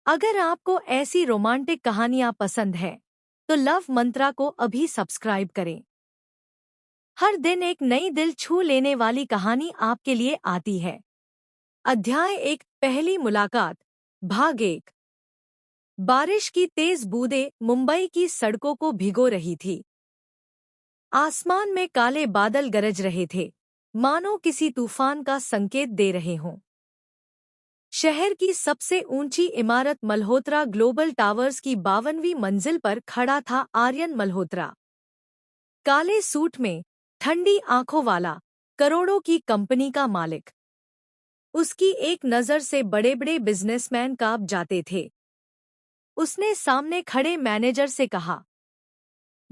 अगर आपको ऐसी रोमांटिक कहानियां पसंद है तो लव मंत्रा को अभी सब्सक्राइब करें। हर दिन एक नई दिल छू लेने वाली कहानी आपके लिए आती है। अध्याय 1, पहली मुलाकात। भाग 1। बारिश की तेज बूंदें मुंबई की सड़कों को भिगो रही थी। आसमान में काले बादल गरज रहे थे, मानो किसी तूफान का संकेत दे रहे हों। शहर की सबसे ऊंची इमारत मल्होत्रा ग्लोबल टावर्स की 52वीं मंजिल पर खड़ा था आर्यन मल्होत्रा। काले सूट में, ठंडी आंखों वाला, करोड़ों की कंपनी का मालिक। उसकी एक नज़र से बड़े-बड़े बिजनेसमैन कांप जाते थे। उसने सामने खड़े मैनेजर से कहा,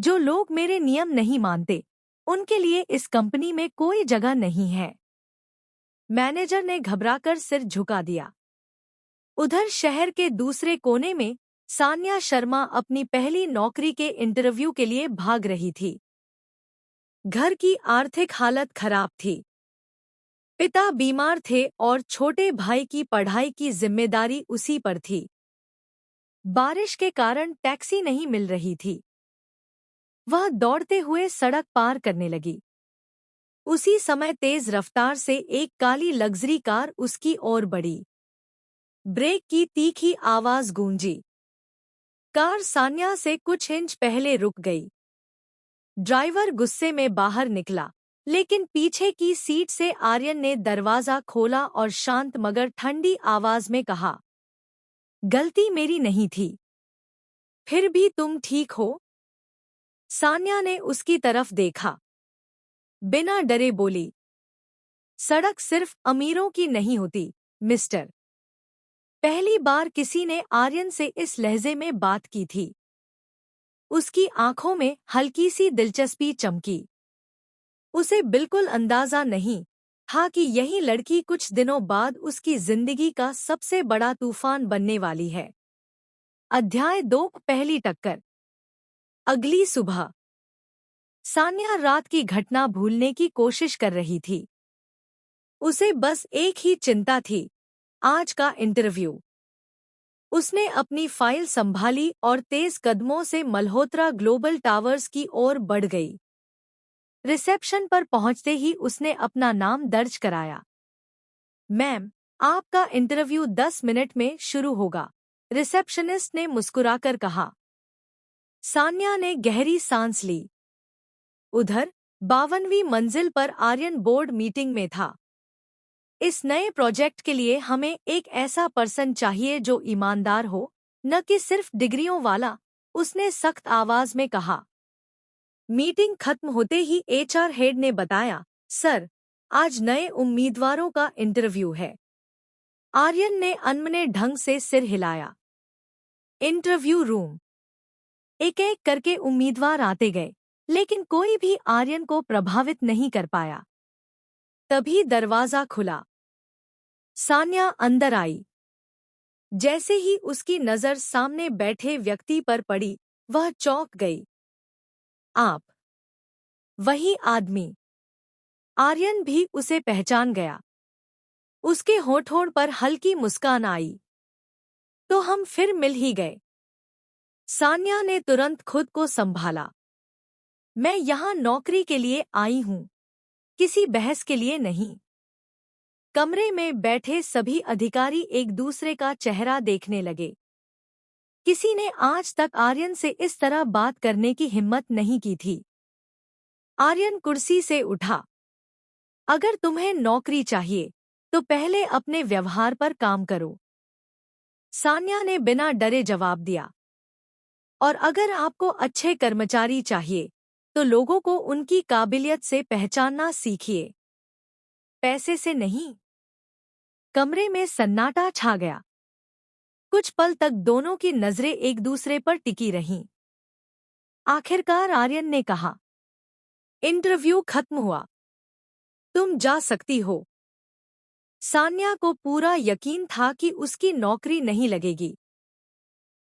जो लोग मेरे नियम नहीं मानते, उनके लिए इस कंपनी में कोई जगह नहीं है। मैनेजर ने घबराकर सिर झुका दिया। उधर शहर के दूसरे कोने में सान्या शर्मा अपनी पहली नौकरी के इंटरव्यू के लिए भाग रही थी। घर की आर्थिक हालत खराब थी। पिता बीमार थे और छोटे भाई की पढ़ाई की जिम्मेदारी उसी पर थी। बारिश के कारण टैक्सी नहीं मिल रही थी। वह दौड़ते हुए सड़क पार करने लगी। उसी समय तेज रफ्तार से एक काली लग्जरी कार उसकी ओर बढ़ी। ब्रेक की तीखी आवाज गूंजी। कार सान्या से कुछ इंच पहले रुक गई। ड्राइवर गुस्से में बाहर निकला, लेकिन पीछे की सीट से आर्यन ने दरवाजा खोला और शांत मगर ठंडी आवाज में कहा, गलती मेरी नहीं थी। फिर भी तुम ठीक हो? सान्या ने उसकी तरफ देखा। बिना डरे बोली, सड़क सिर्फ अमीरों की नहीं होती, मिस्टर। पहली बार किसी ने आर्यन से इस लहजे में बात की थी। उसकी आंखों में हल्की सी दिलचस्पी चमकी। उसे बिल्कुल अंदाजा नहीं था कि यही लड़की कुछ दिनों बाद उसकी जिंदगी का सबसे बड़ा तूफान बनने वाली है। अध्याय 2, पहली टक्कर। अगली सुबह सान्या रात की घटना भूलने की कोशिश कर रही थी। उसे बस एक ही चिंता थी, आज का इंटरव्यू। उसने अपनी फाइल संभाली और तेज कदमों से मल्होत्रा ग्लोबल टावर्स की ओर बढ़ गई। रिसेप्शन पर पहुंचते ही उसने अपना नाम दर्ज कराया। मैम, आपका इंटरव्यू 10 मिनट में शुरू होगा, रिसेप्शनिस्ट ने मुस्कुराकर कहा। सान्या ने गहरी सांस ली। उधर 52वीं मंजिल पर आर्यन बोर्ड मीटिंग में था। इस नए प्रोजेक्ट के लिए हमें एक ऐसा पर्सन चाहिए जो ईमानदार हो, न कि सिर्फ डिग्रियों वाला, उसने सख्त आवाज में कहा। मीटिंग खत्म होते ही एचआर हेड ने बताया, सर, आज नए उम्मीदवारों का इंटरव्यू है। आर्यन ने अनमने ढंग से सिर हिलाया। Interview room. एक-एक करके उम्मीदवार आते गए, लेकिन कोई भी आर्यन को प्रभावित नहीं कर पाया। तभी दरवाजा खुला। सान्या अंदर आई। जैसे ही उसकी नजर सामने बैठे व्यक्ति पर पड़ी, वह चौंक गई। आप? वही आदमी। आर्यन भी उसे पहचान गया। उसके होठों पर हल्की मुस्कान आई। तो हम फिर मिल ही गए। सान्या ने तुरंत खुद को संभाला। मैं यहाँ नौकरी के लिए आई हूँ, किसी बहस के लिए नहीं। कमरे में बैठे सभी अधिकारी एक दूसरे का चेहरा देखने लगे। किसी ने आज तक आर्यन से इस तरह बात करने की हिम्मत नहीं की थी। आर्यन कुर्सी से उठा। अगर तुम्हें नौकरी चाहिए, तो पहले अपने व्यवहार पर काम करो, सान्या ने बिना डरे जवाब दिया। और अगर आपको अच्छे कर्मचारी चाहिए, तो लोगों को उनकी काबिलियत से पहचानना सीखिए, पैसे से नहीं। कमरे में सन्नाटा छा गया। कुछ पल तक दोनों की नजरें एक दूसरे पर टिकी रहीं। आखिरकार आर्यन ने कहा, इंटरव्यू खत्म हुआ, तुम जा सकती हो। सान्या को पूरा यकीन था कि उसकी नौकरी नहीं लगेगी।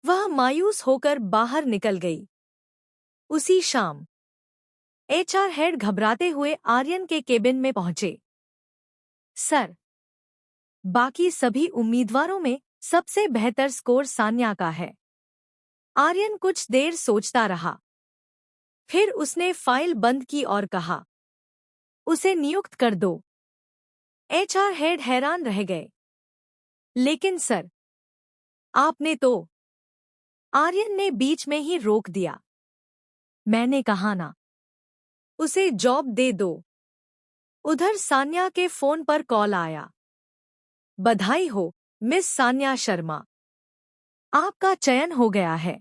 वह मायूस होकर बाहर निकल गई। उसी शाम एचआर हेड घबराते हुए आर्यन के केबिन में पहुंचे। सर, बाकी सभी उम्मीदवारों में सबसे बेहतर स्कोर सान्या का है। आर्यन कुछ देर सोचता रहा। फिर उसने फाइल बंद की और कहा, उसे नियुक्त कर दो। एचआर हेड हैरान रह गए। लेकिन सर, आपने तो। आर्यन ने बीच में ही रोक दिया। मैंने कहा ना, उसे जॉब दे दो। उधर सान्या के फोन पर कॉल आया। बधाई हो, मिस सान्या शर्मा। आपका चयन हो गया है।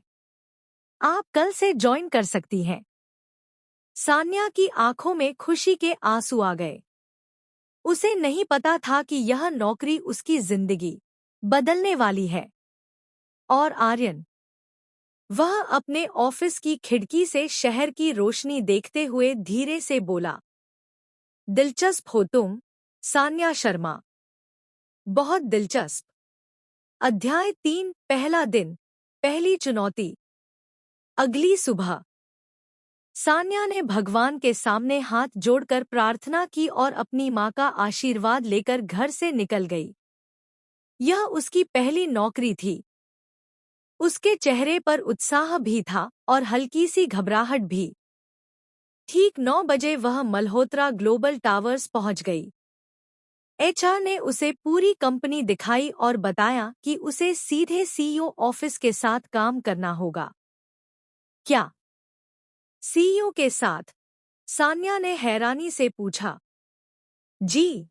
आप कल से ज्वाइन कर सकती हैं। सान्या की आंखों में खुशी के आंसू आ गए। उसे नहीं पता था कि यह नौकरी उसकी जिंदगी बदलने वाली है। और आर्यन, वह अपने ऑफिस की खिड़की से शहर की रोशनी देखते हुए धीरे से बोला, दिलचस्प हो तुम, सान्या शर्मा। बहुत दिलचस्प। अध्याय 3, पहला दिन, पहली चुनौती। अगली सुबह सान्या ने भगवान के सामने हाथ जोड़कर प्रार्थना की और अपनी मां का आशीर्वाद लेकर घर से निकल गई। यह उसकी पहली नौकरी थी। उसके चेहरे पर उत्साह भी था और हल्की सी घबराहट भी। ठीक 9 बजे वह मल्होत्रा ग्लोबल टावर्स पहुंच गई। एचआर ने उसे पूरी कंपनी दिखाई और बताया कि उसे सीधे सीईओ ऑफिस के साथ काम करना होगा। क्या? सीईओ के साथ? सान्या ने हैरानी से पूछा। जी।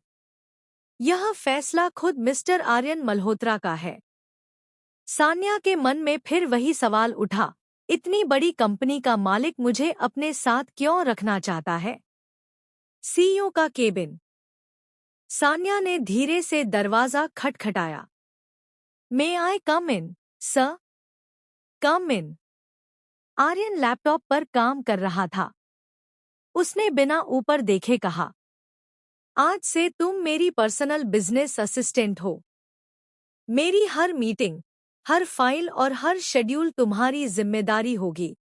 यह फैसला खुद मिस्टर आर्यन मल्होत्रा का है। सान्या के मन में फिर वही सवाल उठा, इतनी बड़ी कंपनी का मालिक मुझे अपने साथ क्यों रखना चाहता है? सीईओ का केबिन। सान्या ने धीरे से दरवाजा खटखटाया। मे आई कम इन, सर? कम इन। आर्यन लैपटॉप पर काम कर रहा था। उसने बिना ऊपर देखे कहा, आज से तुम मेरी पर्सनल बिजनेस असिस्टेंट हो। मेरी हर मीटिंग, हर फाइल और हर शेड्यूल तुम्हारी जिम्मेदारी होगी।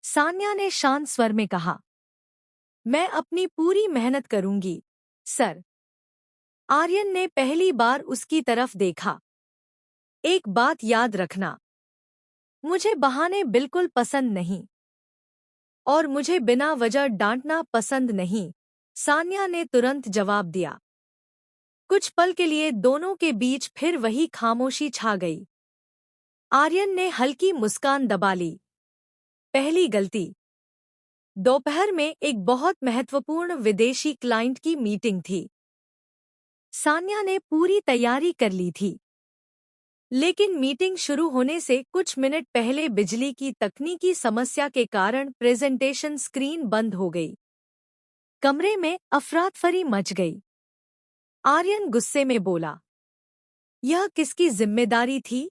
सान्या ने शांत स्वर में कहा, मैं अपनी पूरी मेहनत करूंगी, सर। आर्यन ने पहली बार उसकी तरफ देखा। एक बात याद रखना, मुझे बहाने बिल्कुल पसंद नहीं। और मुझे बिना वजह डांटना पसंद नहीं, सान्या ने तुरंत जवाब दिया। कुछ पल के लिए दोनों के बीच फिर वही खामोशी छा गई। आर्यन ने हल्की मुस्कान दबा ली। पहली गलती। दोपहर में एक बहुत महत्वपूर्ण विदेशी क्लाइंट की मीटिंग थी। सान्या ने पूरी तैयारी कर ली थी। लेकिन मीटिंग शुरू होने से कुछ मिनट पहले बिजली की तकनीकी समस्या के कारण प्रेजेंटेशन स्क्रीन बंद हो गई। कमरे में अफरातफरी मच गई। आर्यन गुस्से में बोला, यह किसकी जिम्मेदारी थी?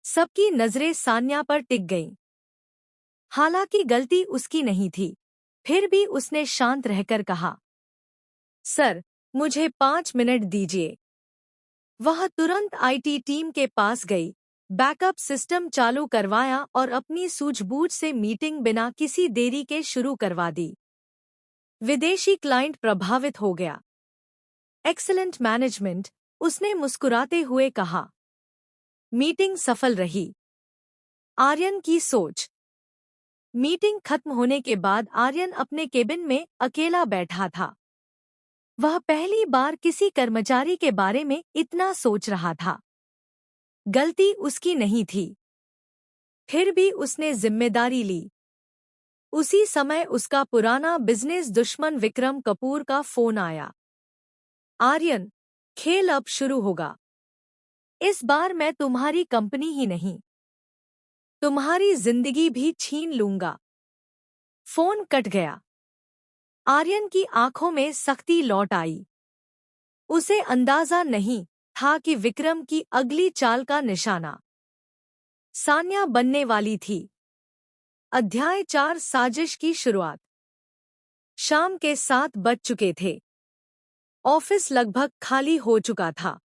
सबकी नजरें सान्या पर टिक गईं। हालांकि गलती उसकी नहीं थी। फिर भी उसने शांत रहकर कहा, सर, मुझे 5 मिनट दीजिए। वह तुरंत आईटी टीम के पास गई, बैकअप सिस्टम चालू करवाया और अपनी सूझबूझ से मीटिंग बिना किसी देरी के शुरू करवा दी। विदेशी क्लाइंट प्रभावित हो गया। एक्सीलेंट मैनेजमेंट, उसने मुस्कुराते हुए कहा। मीटिंग सफल रही। आर्यन की सोच। मीटिंग खत्म होने के बाद आर्यन अपने केबिन में अकेला बैठा था। वह पहली बार किसी कर्मचारी के बारे में इतना सोच रहा था। गलती उसकी नहीं थी। फिर भी उसने जिम्मेदारी ली। उसी समय उसका पुराना बिजनेस दुश्मन विक्रम कपूर का फोन आया। आर्यन, खेल अब शुरू होगा। इस बार मैं तुम्हारी कंपनी ही नहीं, तुम्हारी जिंदगी भी छीन लूंगा। फोन कट गया। आर्यन की आंखों में सख्ती लौट आई। उसे अंदाजा नहीं था कि विक्रम की अगली चाल का निशाना सान्या बनने वाली थी। अध्याय 4, साजिश की शुरुआत। शाम के 7 बज चुके थे। ऑफिस लगभग खाली हो चुका था।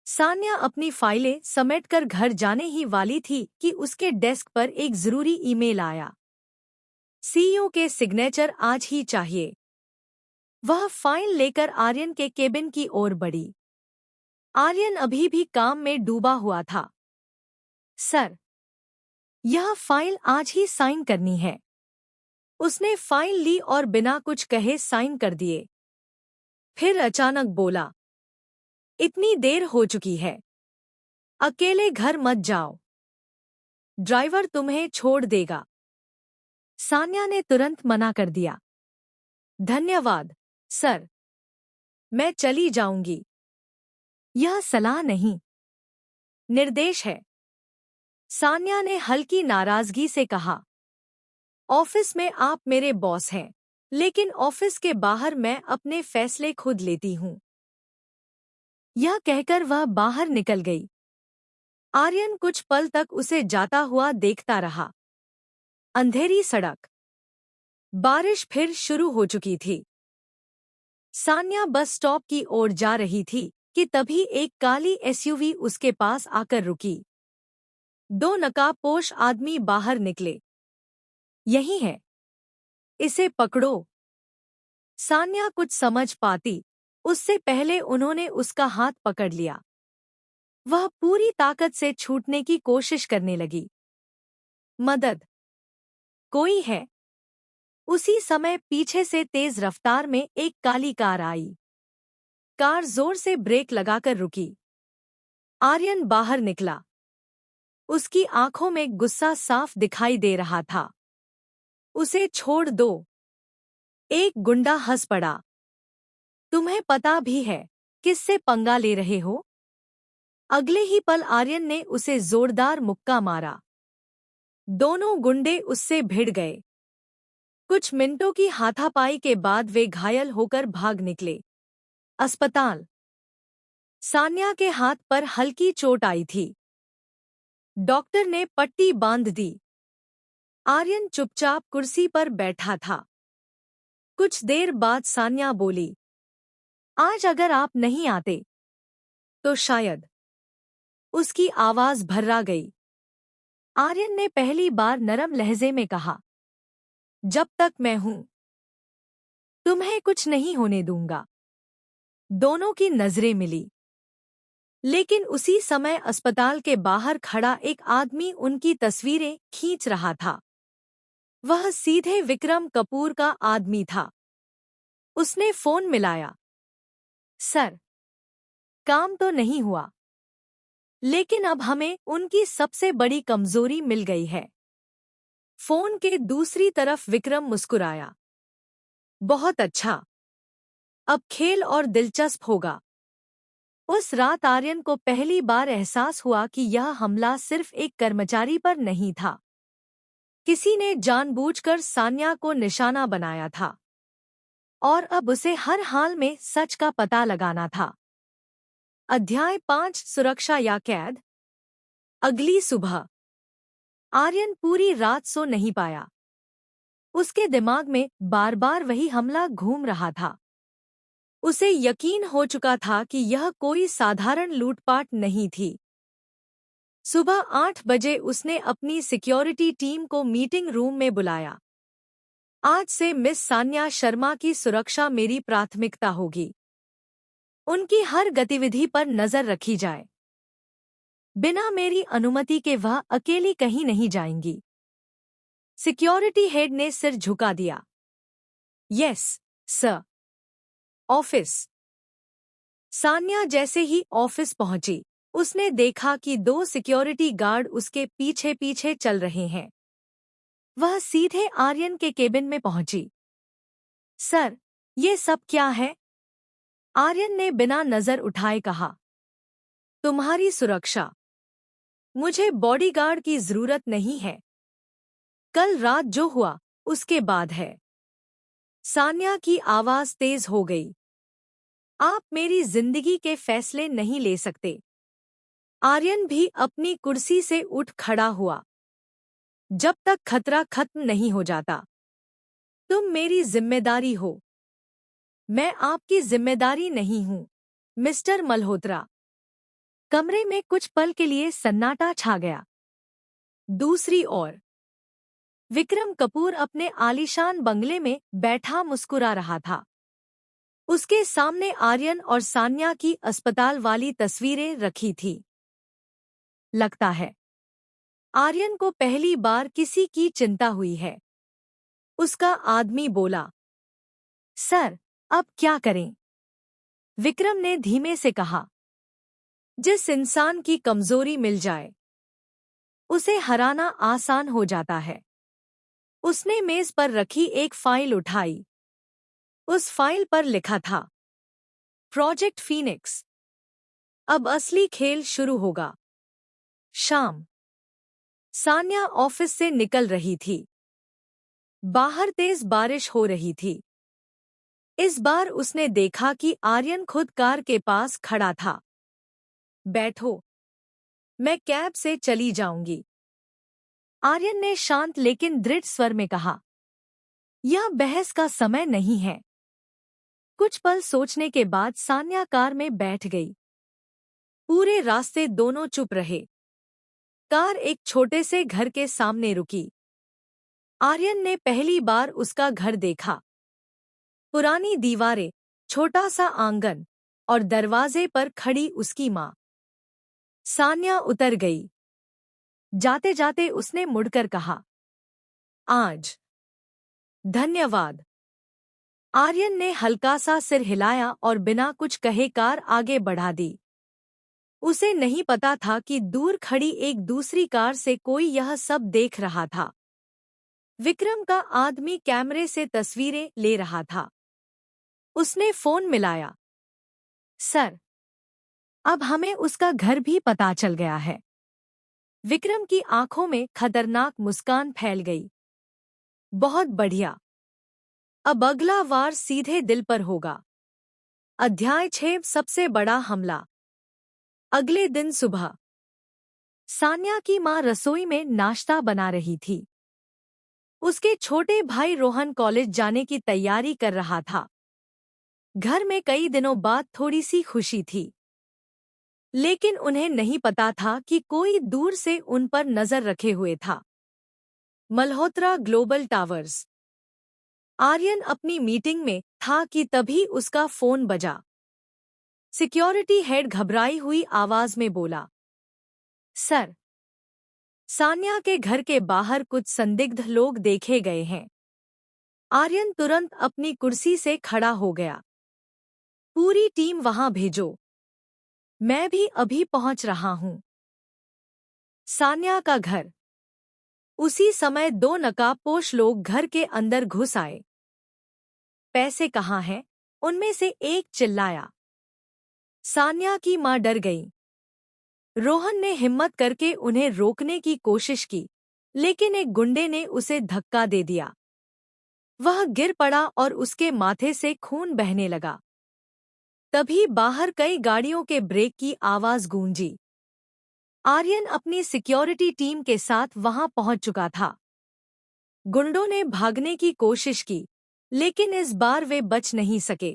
सान्या अपनी फाइलें समेटकर घर जाने ही वाली थी कि उसके डेस्क पर एक जरूरी ईमेल आया। सीईओ के सिग्नेचर आज ही चाहिए। वह फाइल लेकर आर्यन के केबिन की ओर बढ़ी। आर्यन अभी भी काम में डूबा हुआ था। सर, यह फाइल आज ही साइन करनी है। उसने फाइल ली और बिना कुछ कहे साइन कर दिए। फिर अचानक बोला, इतनी देर हो चुकी है, अकेले घर मत जाओ, ड्राइवर तुम्हें छोड़ देगा। सान्या ने तुरंत मना कर दिया। धन्यवाद, सर, मैं चली जाऊंगी। यह सलाह नहीं, निर्देश है, सान्या ने हल्की नाराजगी से कहा। ऑफिस में आप मेरे बॉस हैं, लेकिन ऑफिस के बाहर मैं अपने फैसले खुद लेती हूं। यह कहकर वह बाहर निकल गई। आर्यन कुछ पल तक उसे जाता हुआ देखता रहा। अंधेरी सड़क, बारिश फिर शुरू हो चुकी थी। सान्या बस स्टॉप की ओर जा रही थी कि तभी एक काली एसयूवी उसके पास आकर रुकी। दो नकाबपोश आदमी बाहर निकले। यही है, इसे पकड़ो। सान्या कुछ समझ पाती उससे पहले उन्होंने उसका हाथ पकड़ लिया। वह पूरी ताकत से छूटने की कोशिश करने लगी। मदद, कोई है? उसी समय पीछे से तेज रफ्तार में एक काली कार आई। कार जोर से ब्रेक लगाकर रुकी। आर्यन बाहर निकला। उसकी आंखों में गुस्सा साफ दिखाई दे रहा था। उसे छोड़ दो। एक गुंडा हंस पड़ा। तुम्हें पता भी है किससे पंगा ले रहे हो? अगले ही पल आर्यन ने उसे जोरदार मुक्का मारा। दोनों गुंडे उससे भिड़ गए। कुछ मिनटों की हाथापाई के बाद वे घायल होकर भाग निकले। अस्पताल। सान्या के हाथ पर हल्की चोट आई थी। डॉक्टर ने पट्टी बांध दी। आर्यन चुपचाप कुर्सी पर बैठा था। कुछ देर बाद सान्या बोली, आज अगर आप नहीं आते तो शायद। उसकी आवाज भर्रा गई। आर्यन ने पहली बार नरम लहजे में कहा, जब तक मैं हूं तुम्हें कुछ नहीं होने दूंगा। दोनों की नजरें मिली। लेकिन उसी समय अस्पताल के बाहर खड़ा एक आदमी उनकी तस्वीरें खींच रहा था। वह सीधे विक्रम कपूर का आदमी था। उसने फोन मिलाया। सर, काम तो नहीं हुआ, लेकिन अब हमें उनकी सबसे बड़ी कमजोरी मिल गई है। फोन के दूसरी तरफ विक्रम मुस्कुराया। बहुत अच्छा, अब खेल और दिलचस्प होगा। उस रात आर्यन को पहली बार एहसास हुआ कि यह हमला सिर्फ एक कर्मचारी पर नहीं था। किसी ने जानबूझकर सान्या को निशाना बनाया था और अब उसे हर हाल में सच का पता लगाना था। अध्याय 5, सुरक्षा या कैद। अगली सुबह आर्यन पूरी रात सो नहीं पाया। उसके दिमाग में बार बार वही हमला घूम रहा था। उसे यकीन हो चुका था कि यह कोई साधारण लूटपाट नहीं थी। सुबह 8 बजे उसने अपनी सिक्योरिटी टीम को मीटिंग रूम में बुलाया। आज से मिस सान्या शर्मा की सुरक्षा मेरी प्राथमिकता होगी। उनकी हर गतिविधि पर नजर रखी जाए। बिना मेरी अनुमति के वह अकेली कहीं नहीं जाएंगी। सिक्योरिटी हेड ने सिर झुका दिया। Yes, sir. ऑफिस। सान्या जैसे ही ऑफिस पहुंची, उसने देखा कि 2 सिक्योरिटी गार्ड उसके पीछे पीछे चल रहे हैं। वह सीधे आर्यन के केबिन में पहुंची। सर, ये सब क्या है? आर्यन ने बिना नजर उठाए कहा। तुम्हारी सुरक्षा। मुझे बॉडीगार्ड की जरूरत नहीं है। कल रात जो हुआ उसके बाद है। सान्या की आवाज तेज हो गई। आप मेरी जिंदगी के फैसले नहीं ले सकते। आर्यन भी अपनी कुर्सी से उठ खड़ा हुआ। जब तक खतरा खत्म नहीं हो जाता, तुम मेरी जिम्मेदारी हो। मैं आपकी जिम्मेदारी नहीं हूं, मिस्टर मल्होत्रा। कमरे में कुछ पल के लिए सन्नाटा छा गया। दूसरी ओर विक्रम कपूर अपने आलीशान बंगले में बैठा मुस्कुरा रहा था। उसके सामने आर्यन और सान्या की अस्पताल वाली तस्वीरें रखी थी। लगता है आर्यन को पहली बार किसी की चिंता हुई है। उसका आदमी बोला, सर, अब क्या करें? विक्रम ने धीमे से कहा, जिस इंसान की कमजोरी मिल जाए उसे हराना आसान हो जाता है। उसने मेज पर रखी एक फाइल उठाई। उस फाइल पर लिखा था, प्रोजेक्ट फीनिक्स। अब असली खेल शुरू होगा। शाम। सान्या ऑफिस से निकल रही थी। बाहर तेज बारिश हो रही थी। इस बार उसने देखा कि आर्यन खुद कार के पास खड़ा था। बैठो, मैं कैब से चली जाऊंगी, आर्यन ने शांत लेकिन दृढ़ स्वर में कहा। यह बहस का समय नहीं है। कुछ पल सोचने के बाद सान्या कार में बैठ गई। पूरे रास्ते दोनों चुप रहे। कार एक छोटे से घर के सामने रुकी। आर्यन ने पहली बार उसका घर देखा। पुरानी दीवारें, छोटा सा आंगन और दरवाजे पर खड़ी उसकी माँ। सान्या उतर गई। जाते जाते उसने मुड़कर कहा, आज। धन्यवाद। आर्यन ने हल्का सा सिर हिलाया और बिना कुछ कहे कार आगे बढ़ा दी। उसे नहीं पता था कि दूर खड़ी एक दूसरी कार से कोई यह सब देख रहा था। विक्रम का आदमी कैमरे से तस्वीरें ले रहा था। उसने फोन मिलाया। सर, अब हमें उसका घर भी पता चल गया है। विक्रम की आंखों में खतरनाक मुस्कान फैल गई। बहुत बढ़िया। अब अगला वार सीधे दिल पर होगा। अध्याय 6, सबसे बड़ा हमला। अगले दिन सुबह सान्या की मां रसोई में नाश्ता बना रही थी। उसके छोटे भाई रोहन कॉलेज जाने की तैयारी कर रहा था। घर में कई दिनों बाद थोड़ी सी खुशी थी, लेकिन उन्हें नहीं पता था कि कोई दूर से उन पर नजर रखे हुए था। Malhotra global towers. आर्यन अपनी मीटिंग में था कि तभी उसका फोन बजा। सिक्योरिटी हेड घबराई हुई आवाज में बोला, सर, सान्या के घर के बाहर कुछ संदिग्ध लोग देखे गए हैं। आर्यन तुरंत अपनी कुर्सी से खड़ा हो गया। पूरी टीम वहां भेजो। मैं भी अभी पहुंच रहा हूं। सान्या का घर। उसी समय 2 नकाबपोश लोग घर के अंदर घुस आए। पैसे कहाँ हैं? उनमें से एक चिल्लाया। सान्या की मां डर गई। रोहन ने हिम्मत करके उन्हें रोकने की कोशिश की, लेकिन एक गुंडे ने उसे धक्का दे दिया। वह गिर पड़ा और उसके माथे से खून बहने लगा। तभी बाहर कई गाड़ियों के ब्रेक की आवाज गूंजी। आर्यन अपनी सिक्योरिटी टीम के साथ वहां पहुंच चुका था। गुंडों ने भागने की कोशिश की, लेकिन इस बार वे बच नहीं सके।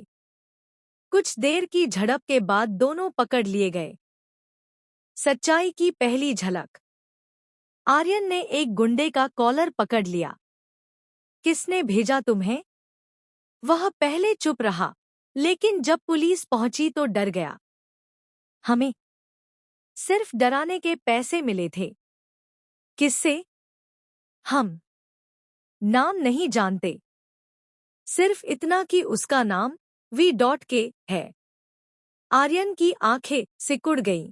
कुछ देर की झड़प के बाद दोनों पकड़ लिए गए। सच्चाई की पहली झलक। आर्यन ने एक गुंडे का कॉलर पकड़ लिया। किसने भेजा तुम्हें? वह पहले चुप रहा, लेकिन जब पुलिस पहुंची तो डर गया। हमें सिर्फ डराने के पैसे मिले थे। किससे? हम नाम नहीं जानते, सिर्फ इतना कि उसका नाम V.K है। आर्यन की आंखें सिकुड़ गईं।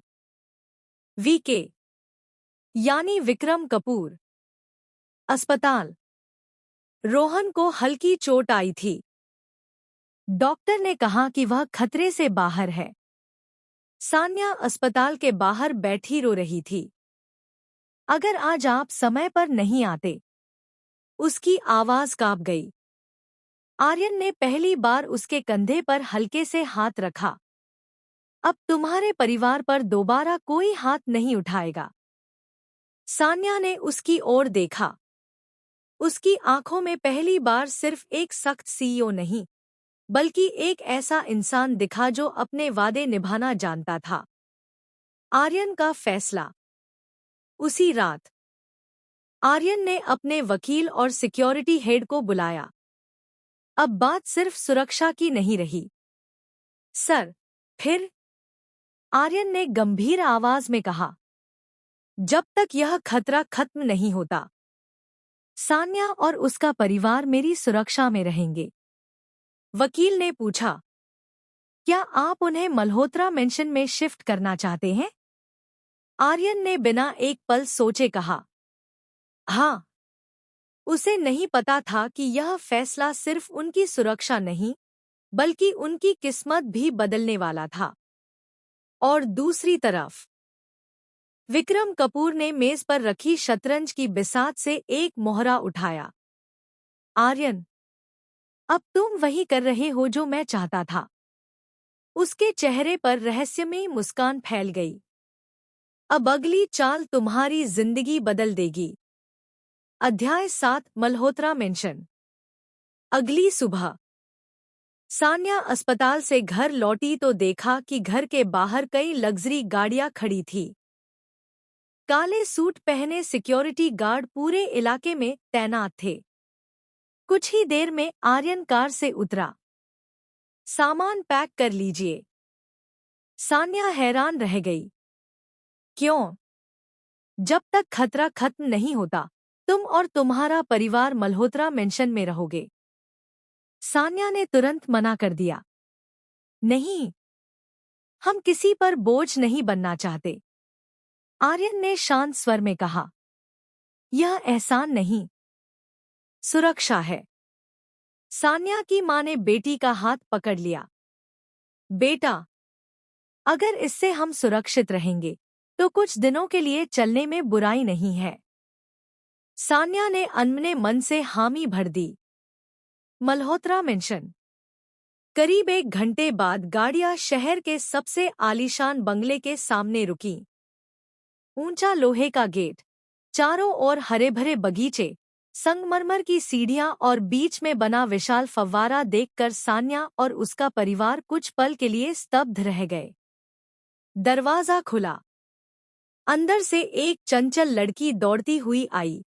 VK यानी विक्रम कपूर। अस्पताल। रोहन को हल्की चोट आई थी। डॉक्टर ने कहा कि वह खतरे से बाहर है। सान्या अस्पताल के बाहर बैठी रो रही थी। अगर आज आप समय पर नहीं आते। उसकी आवाज कांप गई। आर्यन ने पहली बार उसके कंधे पर हल्के से हाथ रखा। अब तुम्हारे परिवार पर दोबारा कोई हाथ नहीं उठाएगा। सान्या ने उसकी ओर देखा। उसकी आंखों में पहली बार सिर्फ एक सख्त CEO नहीं, बल्कि एक ऐसा इंसान दिखा जो अपने वादे निभाना जानता था। आर्यन का फैसला। उसी रात आर्यन ने अपने वकील और सिक्योरिटी हेड को बुलाया। अब बात सिर्फ सुरक्षा की नहीं रही। सर, फिर? आर्यन ने गंभीर आवाज में कहा। जब तक यह खतरा खत्म नहीं होता, सान्या और उसका परिवार मेरी सुरक्षा में रहेंगे। वकील ने पूछा, क्या आप उन्हें मल्होत्रा मेंशन में शिफ्ट करना चाहते हैं? आर्यन ने बिना एक पल सोचे कहा, हाँ। उसे नहीं पता था कि यह फैसला सिर्फ उनकी सुरक्षा नहीं, बल्कि उनकी किस्मत भी बदलने वाला था। और दूसरी तरफ विक्रम कपूर ने मेज पर रखी शतरंज की बिसात से एक मोहरा उठाया। आर्यन, अब तुम वही कर रहे हो जो मैं चाहता था। उसके चेहरे पर रहस्यमयी मुस्कान फैल गई। अब अगली चाल तुम्हारी जिंदगी बदल देगी। अध्याय 7 मल्होत्रा मेंशन। अगली सुबह सान्या अस्पताल से घर लौटी तो देखा कि घर के बाहर कई लग्जरी गाड़ियां खड़ी थी। काले सूट पहने सिक्योरिटी गार्ड पूरे इलाके में तैनात थे। कुछ ही देर में आर्यन कार से उतरा। सामान पैक कर लीजिए। सान्या हैरान रह गई। क्यों? जब तक खतरा खत्म नहीं होता, तुम और तुम्हारा परिवार मल्होत्रा मेंशन में रहोगे। सान्या ने तुरंत मना कर दिया। नहीं, हम किसी पर बोझ नहीं बनना चाहते। आर्यन ने शांत स्वर में कहा, यह एहसान नहीं, सुरक्षा है। सान्या की मां ने बेटी का हाथ पकड़ लिया। बेटा, अगर इससे हम सुरक्षित रहेंगे, तो कुछ दिनों के लिए चलने में बुराई नहीं है। सान्या ने अनमने मन से हामी भर दी। मल्होत्रा मेंशन। करीब 1 घंटे बाद गाड़ियां शहर के सबसे आलीशान बंगले के सामने रुकीं। ऊंचा लोहे का गेट, चारों ओर हरे भरे बगीचे, संगमरमर की सीढ़ियां और बीच में बना विशाल फव्वारा देखकर सान्या और उसका परिवार कुछ पल के लिए स्तब्ध रह गए। दरवाजा खुला। अंदर से एक चंचल लड़की दौड़ती हुई आई।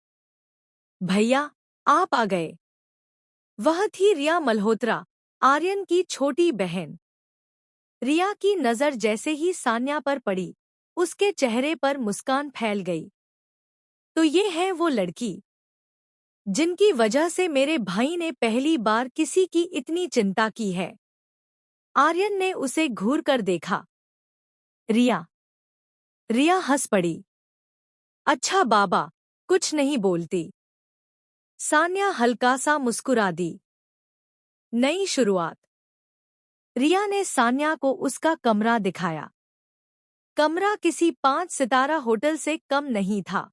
भैया, आप आ गए। वह थी रिया मल्होत्रा, आर्यन की छोटी बहन। रिया की नजर जैसे ही सान्या पर पड़ी, उसके चेहरे पर मुस्कान फैल गई। तो ये है वो लड़की जिनकी वजह से मेरे भाई ने पहली बार किसी की इतनी चिंता की है। आर्यन ने उसे घूर कर देखा। रिया। रिया हंस पड़ी। अच्छा बाबा, कुछ नहीं बोलती। सान्या हल्का सा मुस्कुरा दी। नई शुरुआत। रिया ने सान्या को उसका कमरा दिखाया। कमरा किसी 5 सितारा होटल से कम नहीं था।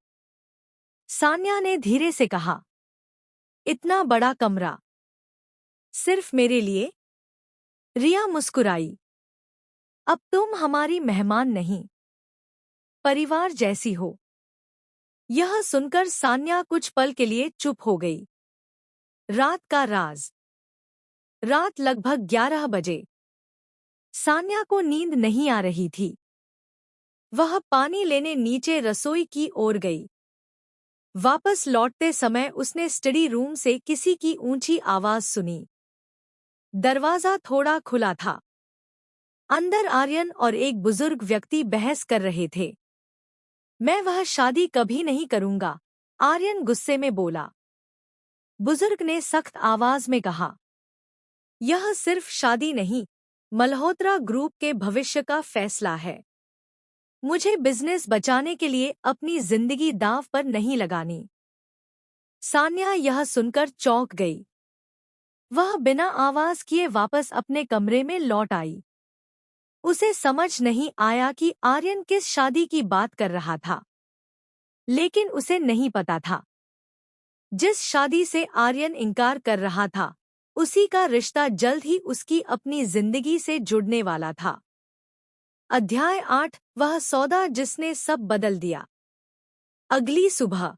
सान्या ने धीरे से कहा, इतना बड़ा कमरा सिर्फ मेरे लिए? रिया मुस्कुराई। अब तुम हमारी मेहमान नहीं, परिवार जैसी हो। यह सुनकर सान्या कुछ पल के लिए चुप हो गई। रात का राज। रात लगभग 11 बजे। सान्या को नींद नहीं आ रही थी। वह पानी लेने नीचे रसोई की ओर गई। वापस लौटते समय उसने स्टडी रूम से किसी की ऊंची आवाज सुनी। दरवाजा थोड़ा खुला था। अंदर आर्यन और एक बुजुर्ग व्यक्ति बहस कर रहे थे। मैं वह शादी कभी नहीं करूंगा, आर्यन गुस्से में बोला। बुजुर्ग ने सख्त आवाज में कहा, यह सिर्फ शादी नहीं, मल्होत्रा ग्रुप के भविष्य का फैसला है। मुझे बिजनेस बचाने के लिए अपनी जिंदगी दांव पर नहीं लगानी। सान्या यह सुनकर चौंक गई। वह बिना आवाज किए वापस अपने कमरे में लौट आई। उसे समझ नहीं आया कि आर्यन किस शादी की बात कर रहा था, लेकिन उसे नहीं पता था जिस शादी से आर्यन इनकार कर रहा था, उसी का रिश्ता जल्द ही उसकी अपनी जिंदगी से जुड़ने वाला था। अध्याय 8 वह सौदा जिसने सब बदल दिया। अगली सुबह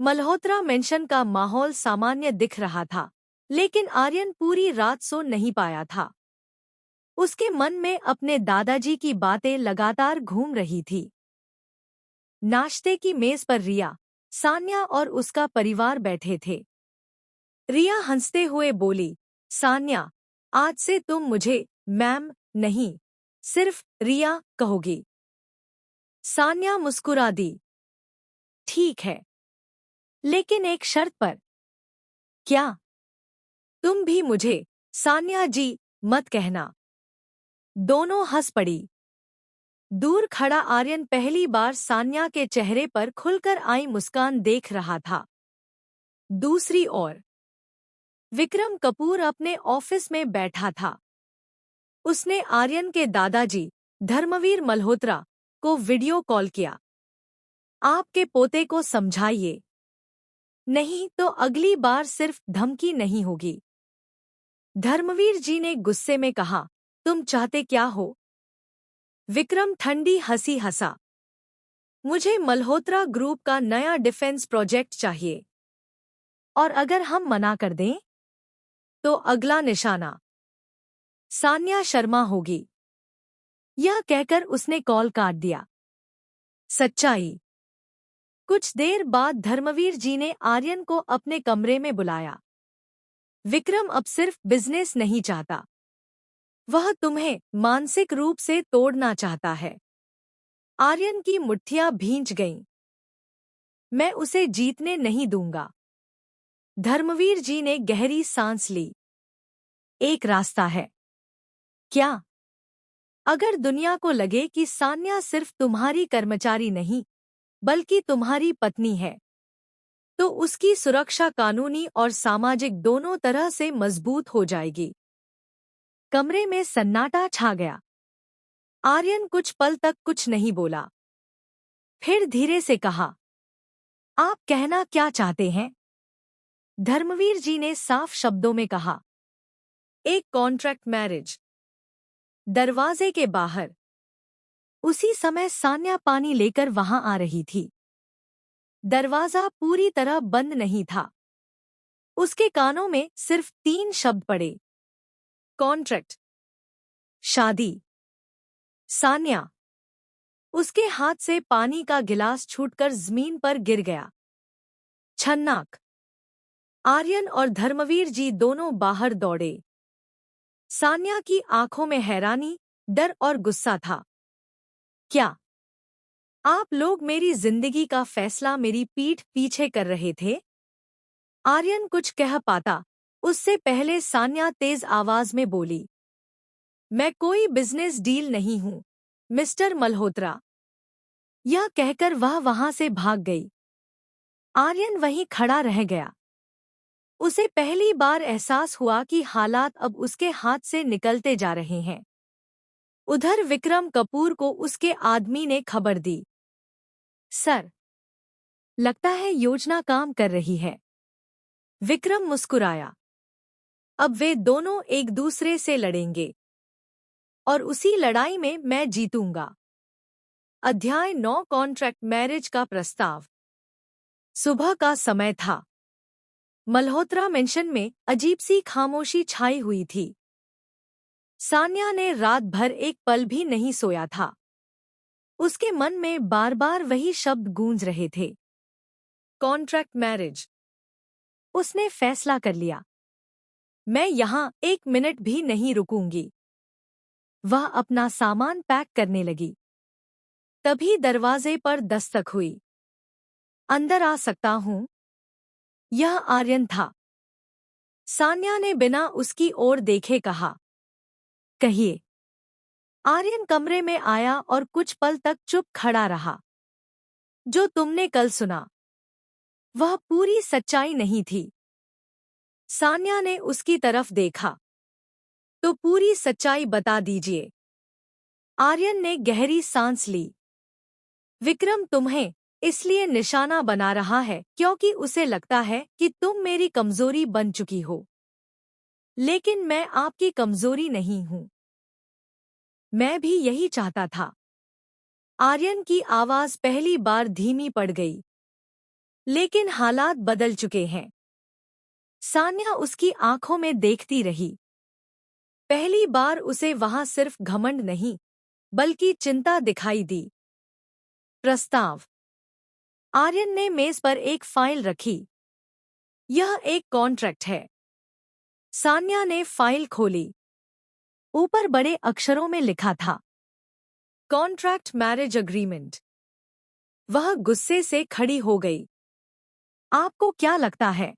मल्होत्रा मेंशन का माहौल सामान्य दिख रहा था, लेकिन आर्यन पूरी रात सो नहीं पाया था। उसके मन में अपने दादाजी की बातें लगातार घूम रही थी। नाश्ते की मेज पर रिया, सान्या और उसका परिवार बैठे थे। रिया हंसते हुए बोली, सान्या, आज से तुम मुझे मैम, नहीं, सिर्फ रिया कहोगी। सान्या मुस्कुरा दी। ठीक है, लेकिन एक शर्त पर। क्या? तुम भी मुझे सान्या जी मत कहना। दोनों हंस पड़ी। दूर खड़ा आर्यन पहली बार सान्या के चेहरे पर खुलकर आई मुस्कान देख रहा था। दूसरी ओर विक्रम कपूर अपने ऑफिस में बैठा था। उसने आर्यन के दादाजी धर्मवीर मल्होत्रा को वीडियो कॉल किया। आपके पोते को समझाइए, नहीं तो अगली बार सिर्फ धमकी नहीं होगी। धर्मवीर जी ने गुस्से में कहा, तुम चाहते क्या हो? विक्रम ठंडी हंसी हंसा। मुझे मल्होत्रा ग्रुप का नया डिफेंस प्रोजेक्ट चाहिए, और अगर हम मना कर दें तो अगला निशाना सान्या शर्मा होगी। यह कहकर उसने कॉल काट दिया। सच्चाई। कुछ देर बाद धर्मवीर जी ने आर्यन को अपने कमरे में बुलाया। विक्रम अब सिर्फ बिजनेस नहीं चाहता, वह तुम्हें मानसिक रूप से तोड़ना चाहता है। आर्यन की मुट्ठियां भींच गईं। मैं उसे जीतने नहीं दूंगा। धर्मवीर जी ने गहरी सांस ली। एक रास्ता है। क्या? अगर दुनिया को लगे कि सान्या सिर्फ तुम्हारी कर्मचारी नहीं बल्कि तुम्हारी पत्नी है, तो उसकी सुरक्षा कानूनी और सामाजिक दोनों तरह से मजबूत हो जाएगी। कमरे में सन्नाटा छा गया। आर्यन कुछ पल तक कुछ नहीं बोला। फिर धीरे से कहा, आप कहना क्या चाहते हैं? धर्मवीर जी ने साफ शब्दों में कहा, एक कॉन्ट्रैक्ट मैरिज। दरवाजे के बाहर उसी समय सान्या पानी लेकर वहां आ रही थी। दरवाजा पूरी तरह बंद नहीं था। उसके कानों में सिर्फ 3 शब्द पड़े, कॉन्ट्रैक्ट, शादी। सान्या। उसके हाथ से पानी का गिलास छूटकर जमीन पर गिर गया। छन्नाक। आर्यन और धर्मवीर जी दोनों बाहर दौड़े। सान्या की आंखों में हैरानी, डर और गुस्सा था। क्या आप लोग मेरी जिंदगी का फैसला मेरी पीठ पीछे कर रहे थे? आर्यन कुछ कह पाता उससे पहले सान्या तेज आवाज में बोली, मैं कोई बिजनेस डील नहीं हूं, मिस्टर मल्होत्रा। यह कहकर वह वहां से भाग गई। आर्यन वहीं खड़ा रह गया। उसे पहली बार एहसास हुआ कि हालात अब उसके हाथ से निकलते जा रहे हैं। उधर विक्रम कपूर को उसके आदमी ने खबर दी, सर, लगता है योजना काम कर रही है। विक्रम मुस्कुराया। अब वे दोनों एक दूसरे से लड़ेंगे, और उसी लड़ाई में मैं जीतूंगा। अध्याय 9 कॉन्ट्रैक्ट मैरिज का प्रस्ताव। सुबह का समय था। मल्होत्रा मेंशन में अजीब सी खामोशी छाई हुई थी। सान्या ने रात भर एक पल भी नहीं सोया था। उसके मन में बार बार वही शब्द गूंज रहे थे, कॉन्ट्रैक्ट मैरिज। उसने फैसला कर लिया, मैं यहाँ 1 मिनट भी नहीं रुकूंगी। वह अपना सामान पैक करने लगी। तभी दरवाजे पर दस्तक हुई। अंदर आ सकता हूँ? यह आर्यन था। सान्या ने बिना उसकी ओर देखे कहा, कहिए। आर्यन कमरे में आया और कुछ पल तक चुप खड़ा रहा। जो तुमने कल सुना, वह पूरी सच्चाई नहीं थी। सान्या ने उसकी तरफ देखा। तो पूरी सच्चाई बता दीजिए। आर्यन ने गहरी सांस ली। विक्रम तुम्हें इसलिए निशाना बना रहा है क्योंकि उसे लगता है कि तुम मेरी कमजोरी बन चुकी हो। लेकिन मैं आपकी कमजोरी नहीं हूं। मैं भी यही चाहता था। आर्यन की आवाज पहली बार धीमी पड़ गई। लेकिन हालात बदल चुके हैं। सान्या उसकी आंखों में देखती रही। पहली बार उसे वहां सिर्फ घमंड नहीं बल्कि चिंता दिखाई दी। प्रस्ताव। आर्यन ने मेज पर एक फाइल रखी। यह एक कॉन्ट्रैक्ट है। सान्या ने फाइल खोली। ऊपर बड़े अक्षरों में लिखा था, कॉन्ट्रैक्ट मैरिज अग्रीमेंट। वह गुस्से से खड़ी हो गई। आपको क्या लगता है,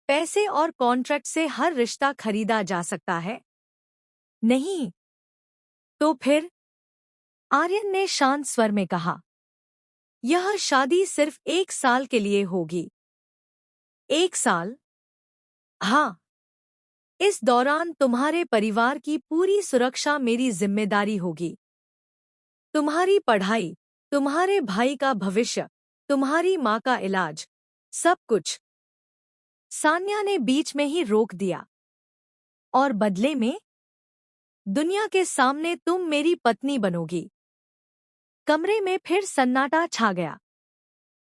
पैसे और कॉन्ट्रैक्ट से हर रिश्ता खरीदा जा सकता है? नहीं। तो फिर? आर्यन ने शांत स्वर में कहा, यह शादी सिर्फ 1 साल के लिए होगी। 1 साल? हाँ। इस दौरान तुम्हारे परिवार की पूरी सुरक्षा मेरी जिम्मेदारी होगी। तुम्हारी पढ़ाई, तुम्हारे भाई का भविष्य, तुम्हारी माँ का इलाज, सब कुछ। सान्या ने बीच में ही रोक दिया। और बदले में? दुनिया के सामने तुम मेरी पत्नी बनोगी। कमरे में फिर सन्नाटा छा गया।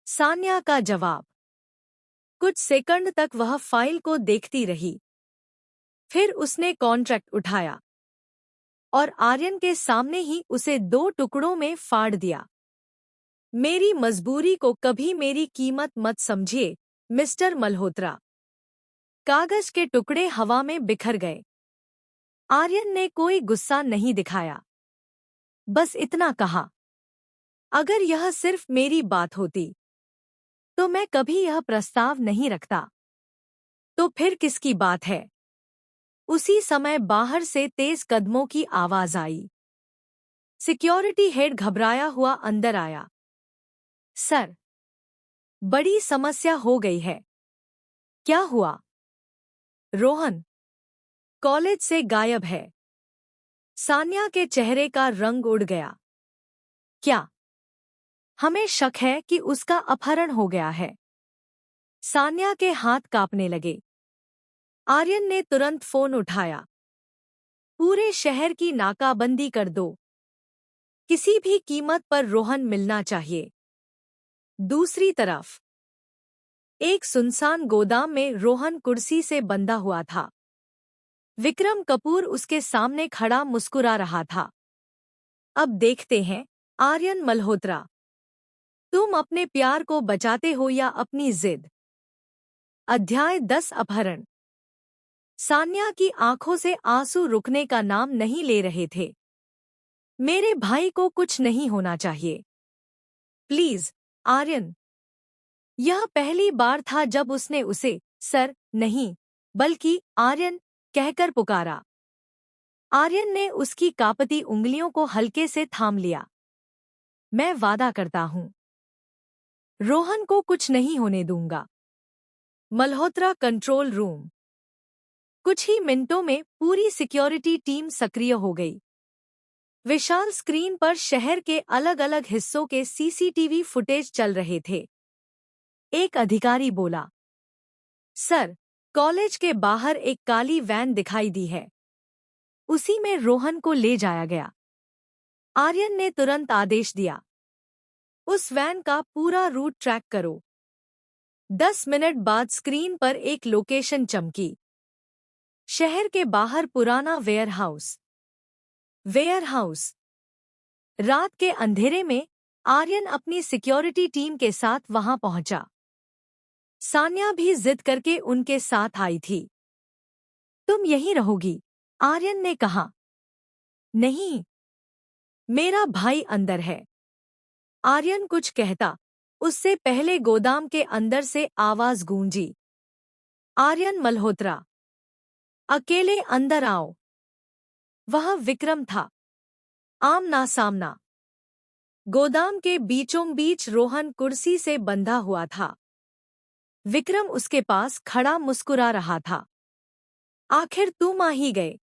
सान्या का जवाब। कुछ सेकंड तक वह फाइल को देखती रही। फिर उसने कॉन्ट्रैक्ट उठाया और आर्यन के सामने ही उसे 2 टुकड़ों में फाड़ दिया। मेरी मजबूरी को कभी मेरी कीमत मत समझिए, मिस्टर मल्होत्रा। कागज के टुकड़े हवा में बिखर गए। आर्यन ने कोई गुस्सा नहीं दिखाया, बस इतना कहा, अगर यह सिर्फ मेरी बात होती तो मैं कभी यह प्रस्ताव नहीं रखता। तो फिर किसकी बात है? उसी समय बाहर से तेज कदमों की आवाज आई। सिक्योरिटी हेड घबराया हुआ अंदर आया। सर, बड़ी समस्या हो गई है। क्या हुआ? रोहन कॉलेज से गायब है। सान्या के चेहरे का रंग उड़ गया। क्या? हमें शक है कि उसका अपहरण हो गया है। सान्या के हाथ कांपने लगे। आर्यन ने तुरंत फोन उठाया। पूरे शहर की नाकाबंदी कर दो। किसी भी कीमत पर रोहन मिलना चाहिए। दूसरी तरफ एक सुनसान गोदाम में रोहन कुर्सी से बंधा हुआ था। विक्रम कपूर उसके सामने खड़ा मुस्कुरा रहा था। अब देखते हैं, आर्यन मल्होत्रा, तुम अपने प्यार को बचाते हो या अपनी जिद। अध्याय 10 अपहरण। सान्या की आंखों से आंसू रुकने का नाम नहीं ले रहे थे। मेरे भाई को कुछ नहीं होना चाहिए। प्लीज, आर्यन। यह पहली बार था जब उसने उसे सर नहीं, बल्कि आर्यन कहकर पुकारा। आर्यन ने उसकी कांपती उंगलियों को हल्के से थाम लिया। मैं वादा करता हूं, रोहन को कुछ नहीं होने दूंगा। Malhotra control room. कुछ ही मिनटों में पूरी सिक्योरिटी टीम सक्रिय हो गई। विशाल स्क्रीन पर शहर के अलग अलग हिस्सों के सीसीटीवी फुटेज चल रहे थे। एक अधिकारी बोला, सर, कॉलेज के बाहर एक काली वैन दिखाई दी है। उसी में रोहन को ले जाया गया। आर्यन ने तुरंत आदेश दिया, उस वैन का पूरा रूट ट्रैक करो। 10 मिनट बाद स्क्रीन पर एक लोकेशन चमकी। शहर के बाहर पुराना वेयरहाउस। रात के अंधेरे में आर्यन अपनी सिक्योरिटी टीम के साथ वहां पहुंचा। सान्या भी जिद करके उनके साथ आई थी। तुम यहीं रहोगी? आर्यन ने कहा। नहीं, मेरा भाई अंदर है। आर्यन कुछ कहता, उससे पहले गोदाम के अंदर से आवाज गूंजी, आर्यन मल्होत्रा, अकेले अंदर आओ। वह विक्रम था, आमना सामना। गोदाम के बीचों बीच रोहन कुर्सी से बंधा हुआ था। विक्रम उसके पास खड़ा मुस्कुरा रहा था। आखिर तुम आ ही गए,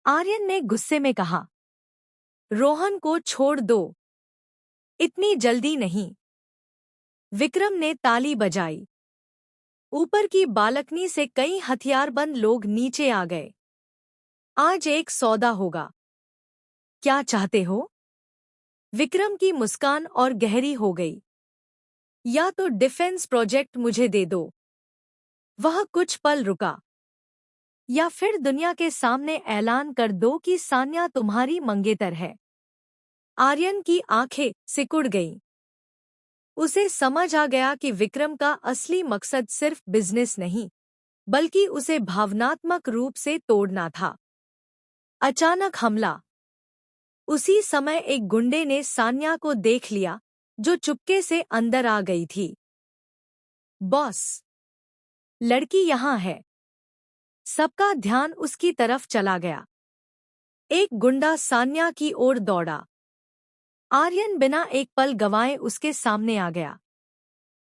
आर्यन ने गुस्से में कहा। रोहन को छोड़ दो। इतनी जल्दी नहीं। विक्रम ने ताली बजाई। ऊपर की बालकनी से कई हथियारबंद लोग नीचे आ गए। आज एक सौदा होगा। क्या चाहते हो? विक्रम की मुस्कान और गहरी हो गई। या तो डिफेंस प्रोजेक्ट मुझे दे दो। वह कुछ पल रुका। या फिर दुनिया के सामने ऐलान कर दो कि सान्या तुम्हारी मंगेतर है। आर्यन की आंखें सिकुड़ गईं। उसे समझ आ गया कि विक्रम का असली मकसद सिर्फ बिजनेस नहीं, बल्कि उसे भावनात्मक रूप से तोड़ना था। अचानक हमला। उसी समय एक गुंडे ने सान्या को देख लिया, जो चुपके से अंदर आ गई थी। बॉस, लड़की यहाँ है। सबका ध्यान उसकी तरफ चला गया। एक गुंडा सान्या की ओर दौड़ा। आर्यन बिना एक पल गंवाए उसके सामने आ गया।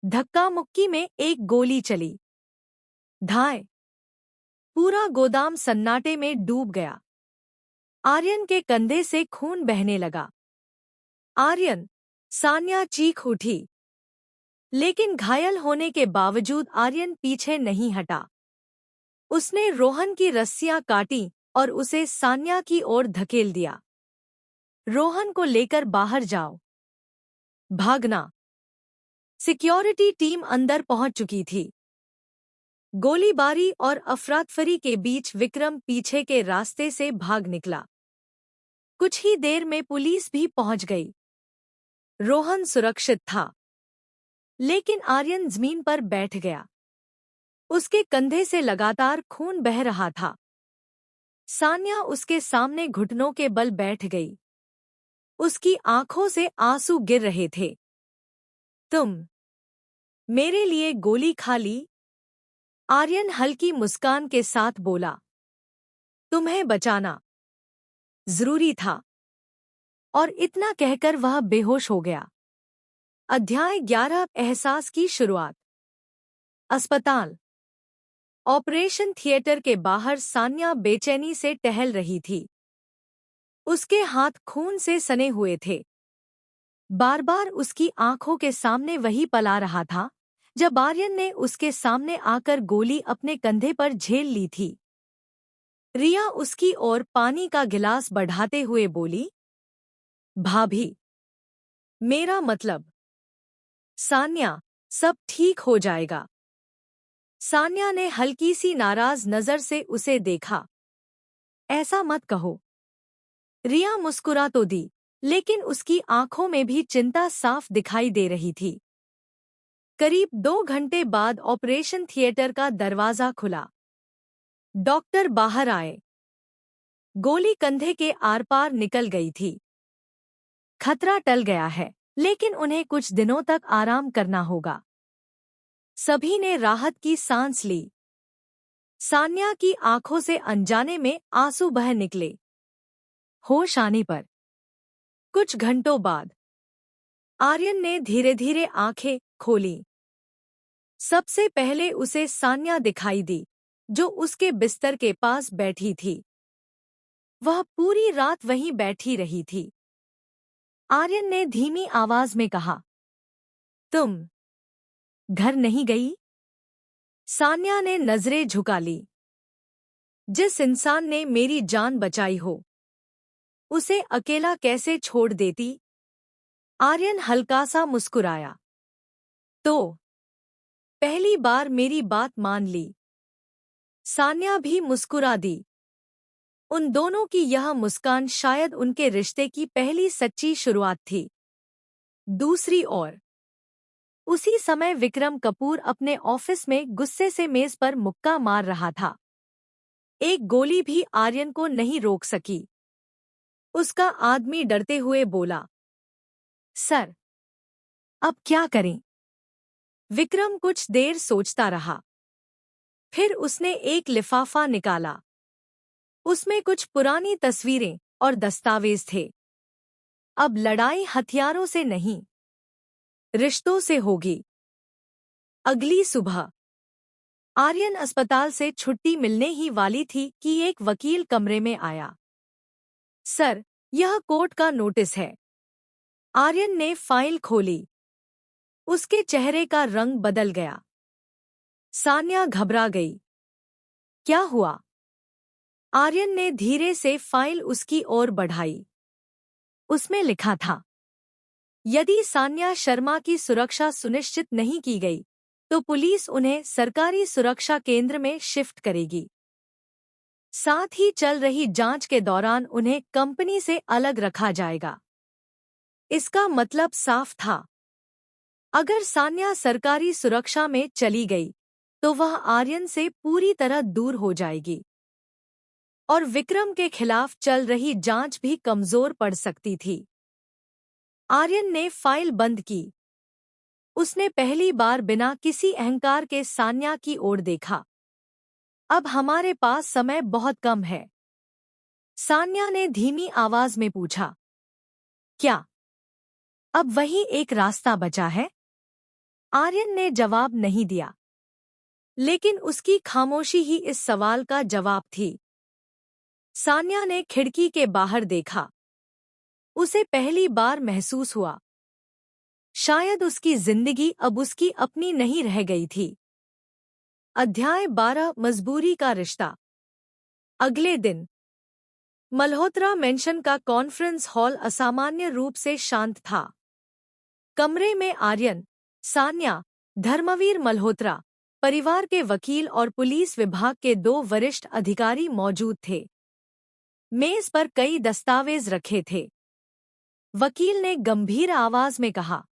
धक्का मुक्की में एक गोली चली। धाय! पूरा गोदाम सन्नाटे में डूब गया। आर्यन के कंधे से खून बहने लगा। आर्यन! सान्या चीख उठी। लेकिन घायल होने के बावजूद आर्यन पीछे नहीं हटा। उसने रोहन की रस्सियां काटी और उसे सान्या की ओर धकेल दिया। रोहन को लेकर बाहर जाओ। भागना। सिक्योरिटी टीम अंदर पहुंच चुकी थी। गोलीबारी और अफरातफरी के बीच विक्रम पीछे के रास्ते से भाग निकला। कुछ ही देर में पुलिस भी पहुंच गई। रोहन सुरक्षित था, लेकिन आर्यन जमीन पर बैठ गया। उसके कंधे से लगातार खून बह रहा था। सान्या उसके सामने घुटनों के बल बैठ गई। उसकी आंखों से आंसू गिर रहे थे। तुम मेरे लिए गोली खा ली? आर्यन हल्की मुस्कान के साथ बोला। तुम्हें बचाना जरूरी था। और इतना कहकर वह बेहोश हो गया। अध्याय 11 एहसास की शुरुआत। अस्पताल। ऑपरेशन थिएटर के बाहर सान्या बेचैनी से टहल रही थी। उसके हाथ खून से सने हुए थे। बार बार उसकी आंखों के सामने वही पल आ रहा था, जब आर्यन ने उसके सामने आकर गोली अपने कंधे पर झेल ली थी। रिया उसकी ओर पानी का गिलास बढ़ाते हुए बोली, भाभी, मेरा मतलब। सान्या, सब ठीक हो जाएगा। सान्या ने हल्की सी नाराज नजर से उसे देखा। ऐसा मत कहो। रिया मुस्कुरा तो दी, लेकिन उसकी आंखों में भी चिंता साफ दिखाई दे रही थी। करीब 2 घंटे बाद ऑपरेशन थिएटर का दरवाजा खुला। डॉक्टर बाहर आए। गोली कंधे के आर पार निकल गई थी। खतरा टल गया है, लेकिन उन्हें कुछ दिनों तक आराम करना होगा। सभी ने राहत की सांस ली। सान्या की आंखों से अनजाने में आंसू बह निकले। होश आने पर कुछ घंटों बाद आर्यन ने धीरे धीरे आंखें खोली। सबसे पहले उसे सान्या दिखाई दी, जो उसके बिस्तर के पास बैठी थी। वह पूरी रात वहीं बैठी रही थी। आर्यन ने धीमी आवाज में कहा, तुम घर नहीं गई? सान्या ने नजरें झुका ली। जिस इंसान ने मेरी जान बचाई हो, उसे अकेला कैसे छोड़ देती? आर्यन हल्का सा मुस्कुराया। तो पहली बार मेरी बात मान ली। सान्या भी मुस्कुरा दी। उन दोनों की यह मुस्कान शायद उनके रिश्ते की पहली सच्ची शुरुआत थी। दूसरी ओर उसी समय विक्रम कपूर अपने ऑफिस में गुस्से से मेज पर मुक्का मार रहा था। एक गोली भी आर्यन को नहीं रोक सकी। उसका आदमी डरते हुए बोला, सर, अब क्या करें? विक्रम कुछ देर सोचता रहा। फिर उसने एक लिफाफा निकाला। उसमें कुछ पुरानी तस्वीरें और दस्तावेज थे। अब लड़ाई हथियारों से नहीं, रिश्तों से होगी। अगली सुबह आर्यन अस्पताल से छुट्टी मिलने ही वाली थी कि एक वकील कमरे में आया। सर, यह कोर्ट का नोटिस है। आर्यन ने फाइल खोली। उसके चेहरे का रंग बदल गया। सान्या घबरा गई। क्या हुआ? आर्यन ने धीरे से फाइल उसकी ओर बढ़ाई। उसमें लिखा था, यदि सान्या शर्मा की सुरक्षा सुनिश्चित नहीं की गई, तो पुलिस उन्हें सरकारी सुरक्षा केंद्र में शिफ्ट करेगी। साथ ही चल रही जांच के दौरान उन्हें कंपनी से अलग रखा जाएगा। इसका मतलब साफ था। अगर सान्या सरकारी सुरक्षा में चली गई, तो वह आर्यन से पूरी तरह दूर हो जाएगी। और विक्रम के खिलाफ चल रही जांच भी कमजोर पड़ सकती थी। आर्यन ने फाइल बंद की। उसने पहली बार बिना किसी अहंकार के सान्या की ओर देखा। अब हमारे पास समय बहुत कम है, सान्या ने धीमी आवाज में पूछा। क्या अब वही एक रास्ता बचा है? आर्यन ने जवाब नहीं दिया, लेकिन उसकी खामोशी ही इस सवाल का जवाब थी। सान्या ने खिड़की के बाहर देखा। उसे पहली बार महसूस हुआ, शायद उसकी जिंदगी अब उसकी अपनी नहीं रह गई थी। अध्याय 12 मजबूरी का रिश्ता। अगले दिन मल्होत्रा मेंशन का कॉन्फ्रेंस हॉल असामान्य रूप से शांत था। कमरे में आर्यन, सान्या, धर्मवीर मल्होत्रा, परिवार के वकील और पुलिस विभाग के 2 वरिष्ठ अधिकारी मौजूद थे। मेज पर कई दस्तावेज रखे थे। वकील ने गंभीर आवाज में कहा,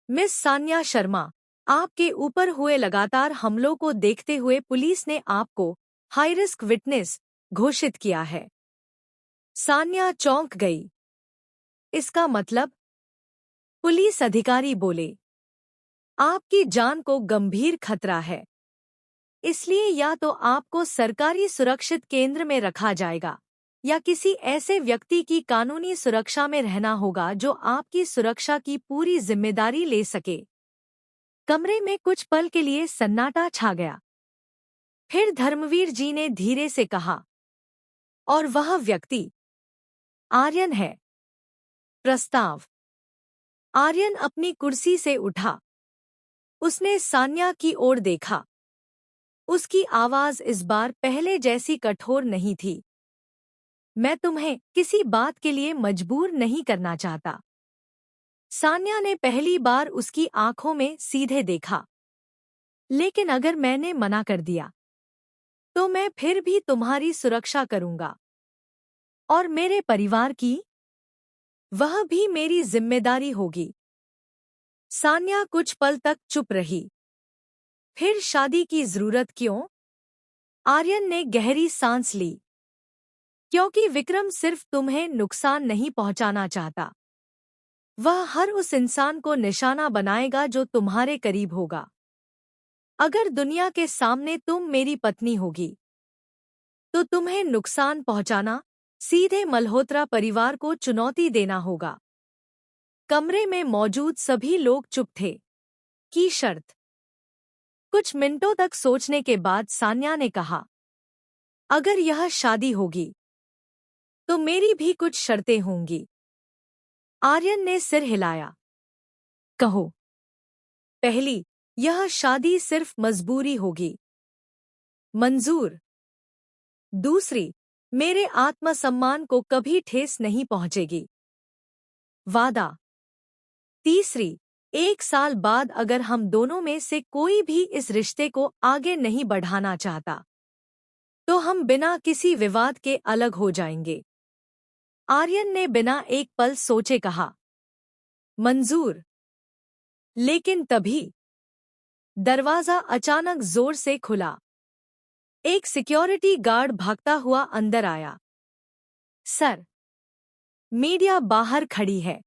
मिस सान्या शर्मा, आपके ऊपर हुए लगातार हमलों को देखते हुए पुलिस ने आपको हाई रिस्क विटनेस घोषित किया है। सान्या चौंक गई। इसका मतलब? पुलिस अधिकारी बोले, आपकी जान को गंभीर खतरा है, इसलिए या तो आपको सरकारी सुरक्षित केंद्र में रखा जाएगा या किसी ऐसे व्यक्ति की कानूनी सुरक्षा में रहना होगा जो आपकी सुरक्षा की पूरी जिम्मेदारी ले सके। कमरे में कुछ पल के लिए सन्नाटा छा गया। फिर धर्मवीर जी ने धीरे से कहा, और वह व्यक्ति आर्यन है। प्रस्ताव। आर्यन अपनी कुर्सी से उठा। उसने सान्या की ओर देखा। उसकी आवाज इस बार पहले जैसी कठोर नहीं थी। मैं तुम्हें किसी बात के लिए मजबूर नहीं करना चाहता। सान्या ने पहली बार उसकी आंखों में सीधे देखा। लेकिन अगर मैंने मना कर दिया, तो मैं फिर भी तुम्हारी सुरक्षा करूंगा। और मेरे परिवार की? वह भी मेरी जिम्मेदारी होगी। सान्या कुछ पल तक चुप रही। फिर शादी की जरूरत क्यों? आर्यन ने गहरी सांस ली। क्योंकि विक्रम सिर्फ तुम्हें नुकसान नहीं पहुंचाना चाहता। वह हर उस इंसान को निशाना बनाएगा जो तुम्हारे करीब होगा। अगर दुनिया के सामने तुम मेरी पत्नी होगी, तो तुम्हें नुकसान पहुंचाना, सीधे मल्होत्रा परिवार को चुनौती देना होगा। कमरे में मौजूद सभी लोग चुप थे। की शर्त? कुछ मिनटों तक सोचने के बाद सान्या ने कहा, अगर यह शादी होगी, तो मेरी भी कुछ शर्तें होंगी। आर्यन ने सिर हिलाया। कहो। पहली, यह शादी सिर्फ मजबूरी होगी। मंजूर। दूसरी, मेरे आत्मसम्मान को कभी ठेस नहीं पहुंचेगी। वादा। तीसरी, 1 साल बाद अगर हम दोनों में से कोई भी इस रिश्ते को आगे नहीं बढ़ाना चाहता, तो हम बिना किसी विवाद के अलग हो जाएंगे। आर्यन ने बिना एक पल सोचे कहा, मंजूर। लेकिन तभी दरवाजा अचानक जोर से खुला। एक सिक्योरिटी गार्ड भागता हुआ अंदर आया। सर, मीडिया बाहर खड़ी है।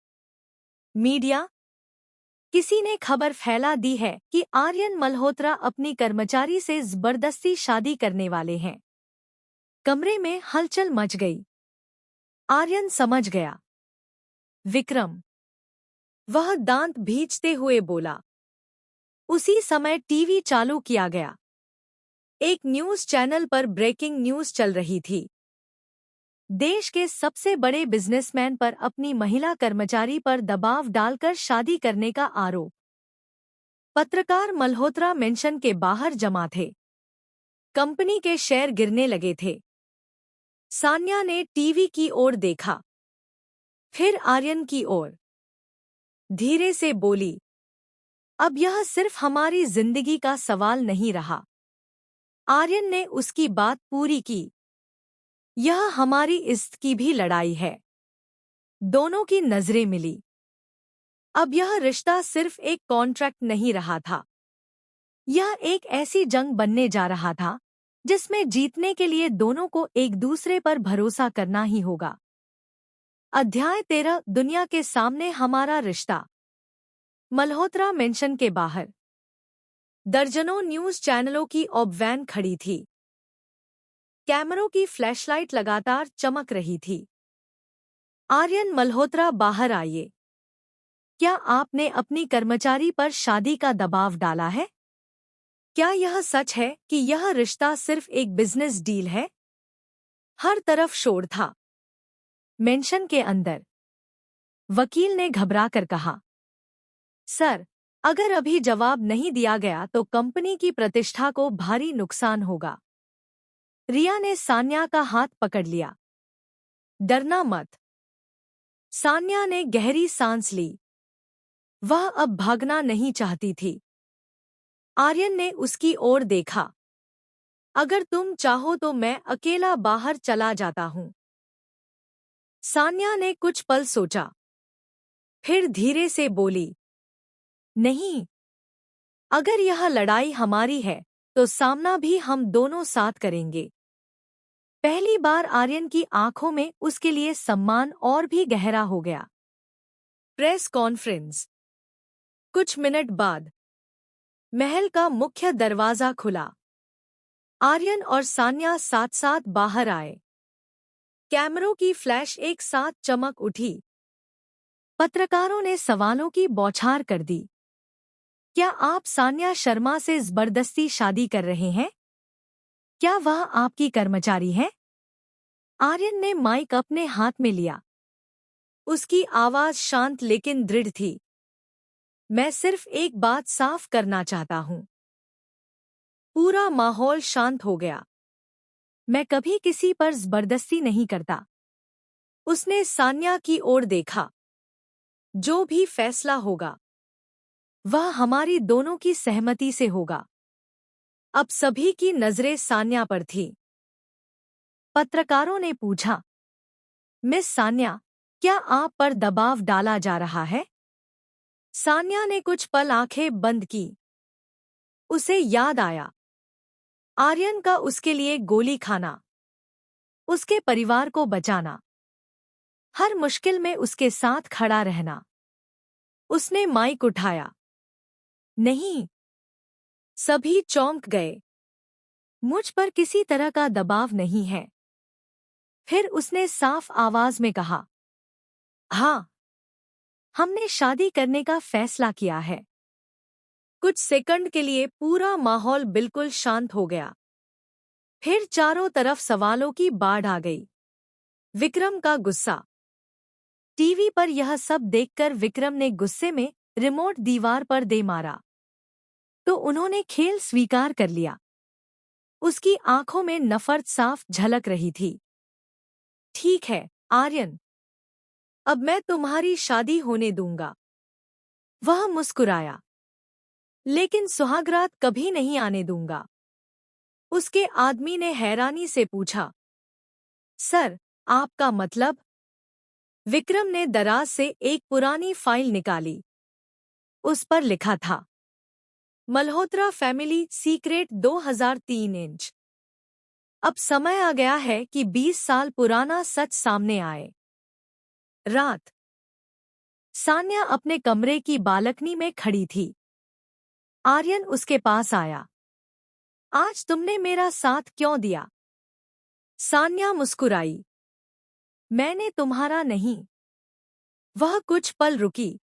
मीडिया? किसी ने खबर फैला दी है कि आर्यन मल्होत्रा अपनी कर्मचारी से जबरदस्ती शादी करने वाले हैं। कमरे में हलचल मच गई। आर्यन समझ गया। विक्रम। वह दांत भींचते हुए बोला। उसी समय टीवी चालू किया गया। एक न्यूज चैनल पर ब्रेकिंग न्यूज चल रही थी। देश के सबसे बड़े बिजनेसमैन पर अपनी महिला कर्मचारी पर दबाव डालकर शादी करने का आरोप। पत्रकार मल्होत्रा मेंशन के बाहर जमा थे। कंपनी के शेयर गिरने लगे थे। सान्या ने टीवी की ओर देखा, फिर आर्यन की ओर। धीरे से बोली, अब यह सिर्फ हमारी जिंदगी का सवाल नहीं रहा। आर्यन ने उसकी बात पूरी की। यह हमारी इज्जत की भी लड़ाई है। दोनों की नजरें मिली। अब यह रिश्ता सिर्फ एक कॉन्ट्रैक्ट नहीं रहा था। यह एक ऐसी जंग बनने जा रहा था जिसमें जीतने के लिए दोनों को एक दूसरे पर भरोसा करना ही होगा। अध्याय 13 दुनिया के सामने हमारा रिश्ता। मल्होत्रा मेंशन के बाहर दर्जनों न्यूज चैनलों की ऑब वैन खड़ी थी। कैमरों की फ्लैशलाइट लगातार चमक रही थी। आर्यन मल्होत्रा बाहर आइए। क्या आपने अपनी कर्मचारी पर शादी का दबाव डाला है? क्या यह सच है कि यह रिश्ता सिर्फ एक बिजनेस डील है? हर तरफ शोर था। मेंशन के अंदर वकील ने घबराकर कहा, सर, अगर अभी जवाब नहीं दिया गया तो कंपनी की प्रतिष्ठा को भारी नुकसान होगा। रिया ने सान्या का हाथ पकड़ लिया। डरना मत। सान्या ने गहरी सांस ली। वह अब भागना नहीं चाहती थी। आर्यन ने उसकी ओर देखा। अगर तुम चाहो तो मैं अकेला बाहर चला जाता हूं। सान्या ने कुछ पल सोचा, फिर धीरे से बोली, नहीं, अगर यह लड़ाई हमारी है तो सामना भी हम दोनों साथ करेंगे। पहली बार आर्यन की आंखों में उसके लिए सम्मान और भी गहरा हो गया। Press conference. कुछ मिनट बाद महल का मुख्य दरवाजा खुला। आर्यन और सान्या साथ साथ बाहर आए। कैमरों की फ्लैश एक साथ चमक उठी। पत्रकारों ने सवालों की बौछार कर दी। क्या आप सान्या शर्मा से जबरदस्ती शादी कर रहे हैं? क्या वह आपकी कर्मचारी है? आर्यन ने माइक अपने हाथ में लिया। उसकी आवाज शांत लेकिन दृढ़ थी। मैं सिर्फ एक बात साफ करना चाहता हूं। पूरा माहौल शांत हो गया। मैं कभी किसी पर जबरदस्ती नहीं करता। उसने सान्या की ओर देखा। जो भी फैसला होगा वह हमारी दोनों की सहमति से होगा। अब सभी की नजरें सान्या पर थी। पत्रकारों ने पूछा, मिस सान्या, क्या आप पर दबाव डाला जा रहा है? सान्या ने कुछ पल आंखें बंद की। उसे याद आया, आर्यन का उसके लिए गोली खाना, उसके परिवार को बचाना, हर मुश्किल में उसके साथ खड़ा रहना। उसने माइक उठाया। नहीं। सभी चौंक गए। मुझ पर किसी तरह का दबाव नहीं है। फिर उसने साफ आवाज में कहा, हाँ, हमने शादी करने का फैसला किया है। कुछ सेकंड के लिए पूरा माहौल बिल्कुल शांत हो गया। फिर चारों तरफ सवालों की बाढ़ आ गई। विक्रम का गुस्सा। टीवी पर यह सब देखकर विक्रम ने गुस्से में रिमोट दीवार पर दे मारा। तो उन्होंने खेल स्वीकार कर लिया। उसकी आंखों में नफरत साफ झलक रही थी। ठीक है, आर्यन, अब मैं तुम्हारी शादी होने दूंगा। वह मुस्कुराया। लेकिन सुहागरात कभी नहीं आने दूंगा। उसके आदमी ने हैरानी से पूछा, सर, आपका मतलब? विक्रम ने दराज से एक पुरानी फाइल निकाली। उस पर लिखा था, मल्होत्रा फैमिली सीक्रेट 2003 इंच। अब समय आ गया है कि 20 साल पुराना सच सामने आए। रात। सान्या अपने कमरे की बालकनी में खड़ी थी। आर्यन उसके पास आया। आज तुमने मेरा साथ क्यों दिया? सान्या मुस्कुराई। मैंने तुम्हारा नहीं। वह कुछ पल रुकी।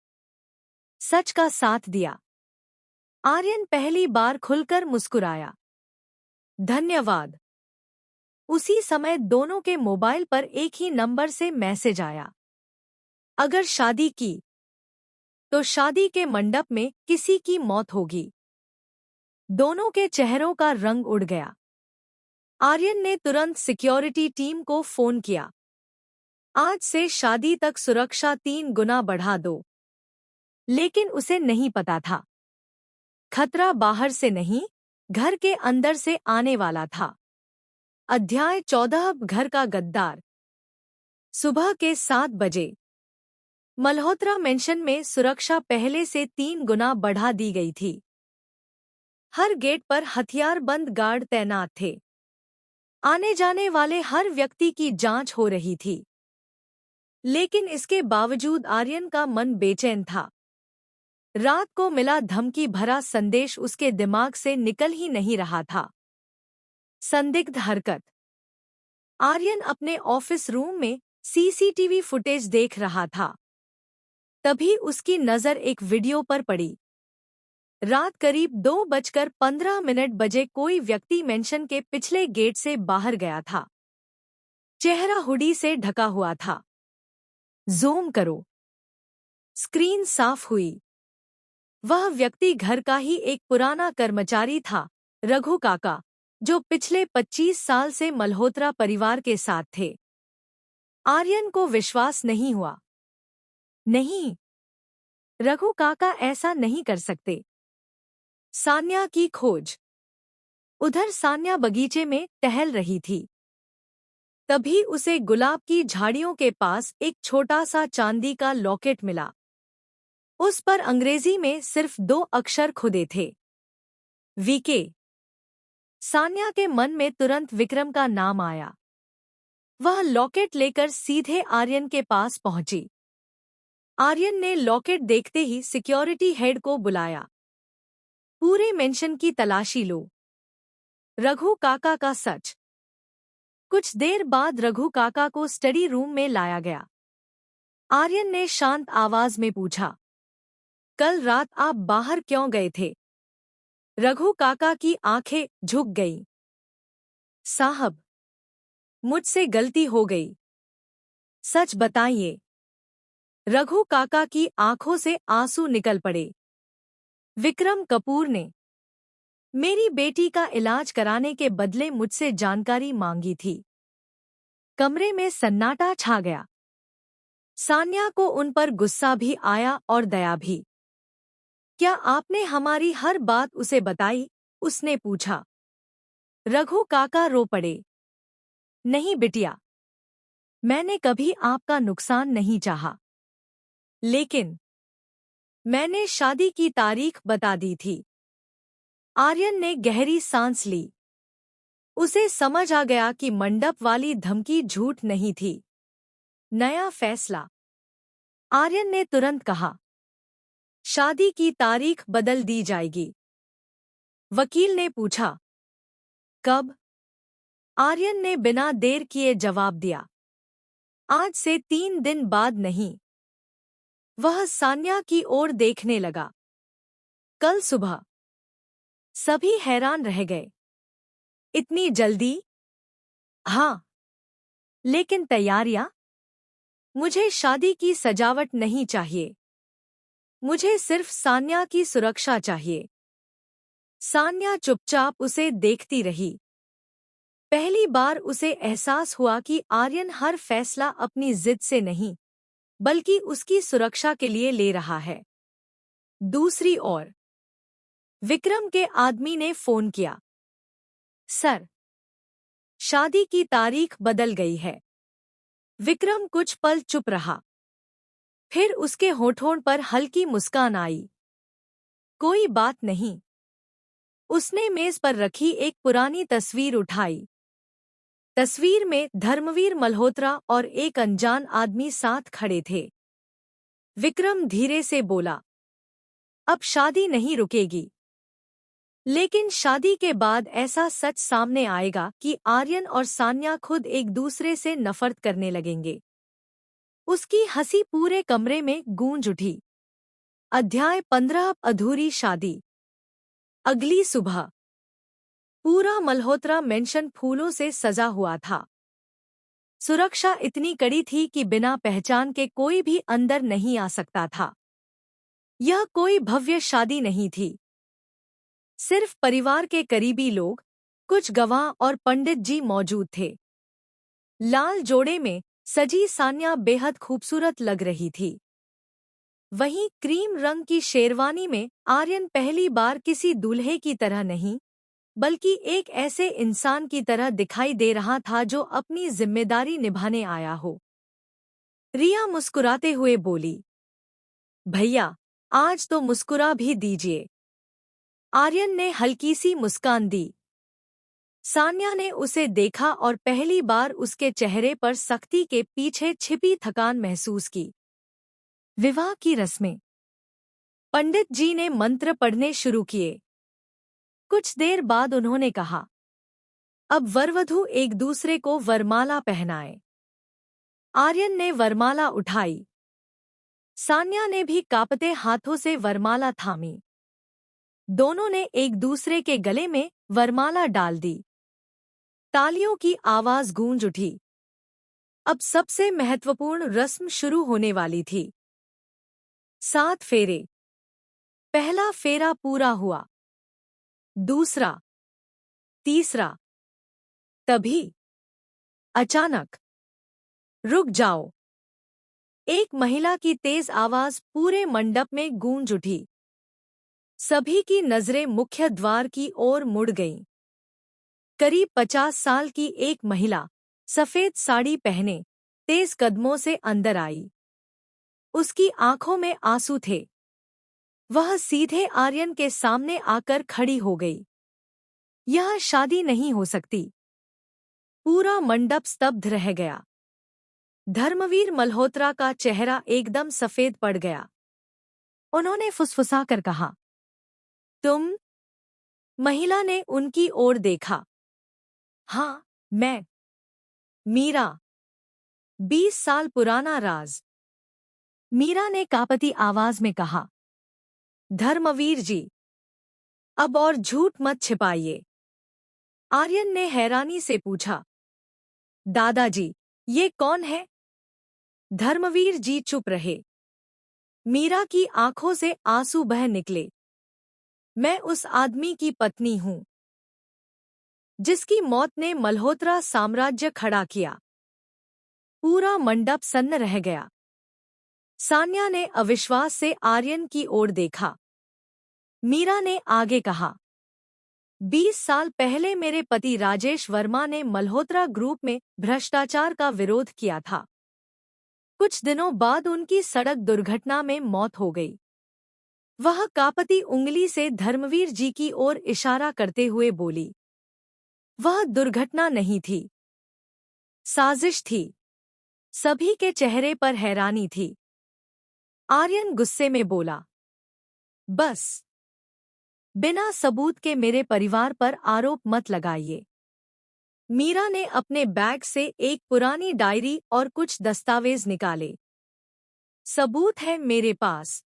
सच का साथ दिया। आर्यन पहली बार खुलकर मुस्कुराया। धन्यवाद। उसी समय दोनों के मोबाइल पर एक ही नंबर से मैसेज आया। अगर शादी की तो शादी के मंडप में किसी की मौत होगी। दोनों के चेहरों का रंग उड़ गया। आर्यन ने तुरंत सिक्योरिटी टीम को फोन किया। आज से शादी तक सुरक्षा 3 गुना बढ़ा दो। लेकिन उसे नहीं पता था, खतरा बाहर से नहीं, घर के अंदर से आने वाला था। अध्याय 14 घर का गद्दार। सुबह के 7 बजे मल्होत्रा मेंशन में सुरक्षा पहले से 3 गुना बढ़ा दी गई थी। हर गेट पर हथियारबंद गार्ड तैनात थे। आने जाने वाले हर व्यक्ति की जांच हो रही थी। लेकिन इसके बावजूद आर्यन का मन बेचैन था। रात को मिला धमकी भरा संदेश उसके दिमाग से निकल ही नहीं रहा था। संदिग्ध हरकत। आर्यन अपने ऑफिस रूम में सीसीटीवी फुटेज देख रहा था। तभी उसकी नजर एक वीडियो पर पड़ी। रात करीब 2:15 बजे कोई व्यक्ति मेंशन के पिछले गेट से बाहर गया था। चेहरा हुडी से ढका हुआ था। जूम करो। स्क्रीन साफ हुई। वह व्यक्ति घर का ही एक पुराना कर्मचारी था, रघु काका, जो पिछले 25 साल से मल्होत्रा परिवार के साथ थे। आर्यन को विश्वास नहीं हुआ। नहीं, रघु काका ऐसा नहीं कर सकते। सान्या की खोज। उधर सान्या बगीचे में टहल रही थी। तभी उसे गुलाब की झाड़ियों के पास एक छोटा सा चांदी का लॉकेट मिला। उस पर अंग्रेजी में सिर्फ 2 अक्षर खुदे थे, वीके। सान्या के मन में तुरंत विक्रम का नाम आया। वह लॉकेट लेकर सीधे आर्यन के पास पहुंची। आर्यन ने लॉकेट देखते ही सिक्योरिटी हेड को बुलाया। पूरे मेंशन की तलाशी लो। रघु काका का सच। कुछ देर बाद रघु काका को स्टडी रूम में लाया गया। आर्यन ने शांत आवाज में पूछा, कल रात आप बाहर क्यों गए थे? रघु काका की आंखें झुक गईं। साहब, मुझसे गलती हो गई। सच बताइए। रघु काका की आंखों से आंसू निकल पड़े। विक्रम कपूर ने मेरी बेटी का इलाज कराने के बदले मुझसे जानकारी मांगी थी। कमरे में सन्नाटा छा गया। सान्या को उन पर गुस्सा भी आया और दया भी। क्या आपने हमारी हर बात उसे बताई? उसने पूछा। रघु काका रो पड़े। नहीं बिटिया, मैंने कभी आपका नुकसान नहीं चाहा। लेकिन मैंने शादी की तारीख बता दी थी। आर्यन ने गहरी सांस ली। उसे समझ आ गया कि मंडप वाली धमकी झूठ नहीं थी। नया फैसला। आर्यन ने तुरंत कहा, शादी की तारीख बदल दी जाएगी। वकील ने पूछा, कब? आर्यन ने बिना देर किए जवाब दिया, आज से 3 दिन बाद नहीं। वह सान्या की ओर देखने लगा। कल सुबह। सभी हैरान रह गए। इतनी जल्दी? हाँ, लेकिन तैयारियां? मुझे शादी की सजावट नहीं चाहिए। मुझे सिर्फ सान्या की सुरक्षा चाहिए। सान्या चुपचाप उसे देखती रही। पहली बार उसे एहसास हुआ कि आर्यन हर फैसला अपनी जिद से नहीं, बल्कि उसकी सुरक्षा के लिए ले रहा है। दूसरी ओर विक्रम के आदमी ने फोन किया। सर, शादी की तारीख बदल गई है। विक्रम कुछ पल चुप रहा। फिर उसके होठों पर हल्की मुस्कान आई। कोई बात नहीं। उसने मेज पर रखी एक पुरानी तस्वीर उठाई। तस्वीर में धर्मवीर मल्होत्रा और एक अनजान आदमी साथ खड़े थे। विक्रम धीरे से बोला, अब शादी नहीं रुकेगी। लेकिन शादी के बाद ऐसा सच सामने आएगा कि आर्यन और सान्या खुद एक दूसरे से नफरत करने लगेंगे। उसकी हंसी पूरे कमरे में गूंज उठी। अध्याय 15 अधूरी शादी। अगली सुबह पूरा मल्होत्रा मेंशन फूलों से सजा हुआ था। सुरक्षा इतनी कड़ी थी कि बिना पहचान के कोई भी अंदर नहीं आ सकता था। यह कोई भव्य शादी नहीं थी। सिर्फ परिवार के करीबी लोग, कुछ गवाह और पंडित जी मौजूद थे। लाल जोड़े में सजी सान्या बेहद खूबसूरत लग रही थी। वहीं क्रीम रंग की शेरवानी में आर्यन पहली बार किसी दूल्हे की तरह नहीं, बल्कि एक ऐसे इंसान की तरह दिखाई दे रहा था जो अपनी जिम्मेदारी निभाने आया हो। रिया मुस्कुराते हुए बोली, भैया, आज तो मुस्कुरा भी दीजिए। आर्यन ने हल्की सी मुस्कान दी। सान्या ने उसे देखा और पहली बार उसके चेहरे पर सख्ती के पीछे छिपी थकान महसूस की। विवाह की रस्में। पंडित जी ने मंत्र पढ़ने शुरू किए। कुछ देर बाद उन्होंने कहा, अब वरवधू एक दूसरे को वरमाला पहनाए। आर्यन ने वरमाला उठाई। सान्या ने भी कांपते हाथों से वरमाला थामी। दोनों ने एक दूसरे के गले में वरमाला डाल दी। तालियों की आवाज गूंज उठी। अब सबसे महत्वपूर्ण रस्म शुरू होने वाली थी। 7 फेरे। पहला फेरा पूरा हुआ। दूसरा, तीसरा। तभी अचानक, रुक जाओ! एक महिला की तेज आवाज पूरे मंडप में गूंज उठी। सभी की नजरें मुख्य द्वार की ओर मुड़ गईं। करीब 50 साल की एक महिला, सफेद साड़ी पहने, तेज कदमों से अंदर आई। उसकी आंखों में आंसू थे। वह सीधे आर्यन के सामने आकर खड़ी हो गई। यह शादी नहीं हो सकती। पूरा मंडप स्तब्ध रह गया। धर्मवीर मल्होत्रा का चेहरा एकदम सफेद पड़ गया। उन्होंने फुसफुसाकर कहा, तुम? महिला ने उनकी ओर देखा। हाँ, मैं। मीरा। 20 साल पुराना राज। मीरा ने कांपती आवाज में कहा, धर्मवीर जी, अब और झूठ मत छिपाइए। आर्यन ने हैरानी से पूछा, दादाजी, ये कौन है? धर्मवीर जी चुप रहे। मीरा की आंखों से आंसू बह निकले। मैं उस आदमी की पत्नी हूं जिसकी मौत ने मल्होत्रा साम्राज्य खड़ा किया। पूरा मंडप सन्न रह गया। सान्या ने अविश्वास से आर्यन की ओर देखा। मीरा ने आगे कहा, 20 साल पहले मेरे पति राजेश वर्मा ने मल्होत्रा ग्रुप में भ्रष्टाचार का विरोध किया था। कुछ दिनों बाद उनकी सड़क दुर्घटना में मौत हो गई। वह कांपती उंगली से धर्मवीर जी की ओर इशारा करते हुए बोली, वह दुर्घटना नहीं थी, साजिश थी। सभी के चेहरे पर हैरानी थी। आर्यन गुस्से में बोला, बस, बिना सबूत के मेरे परिवार पर आरोप मत लगाइए। मीरा ने अपने बैग से एक पुरानी डायरी और कुछ दस्तावेज निकाले। सबूत है मेरे पास।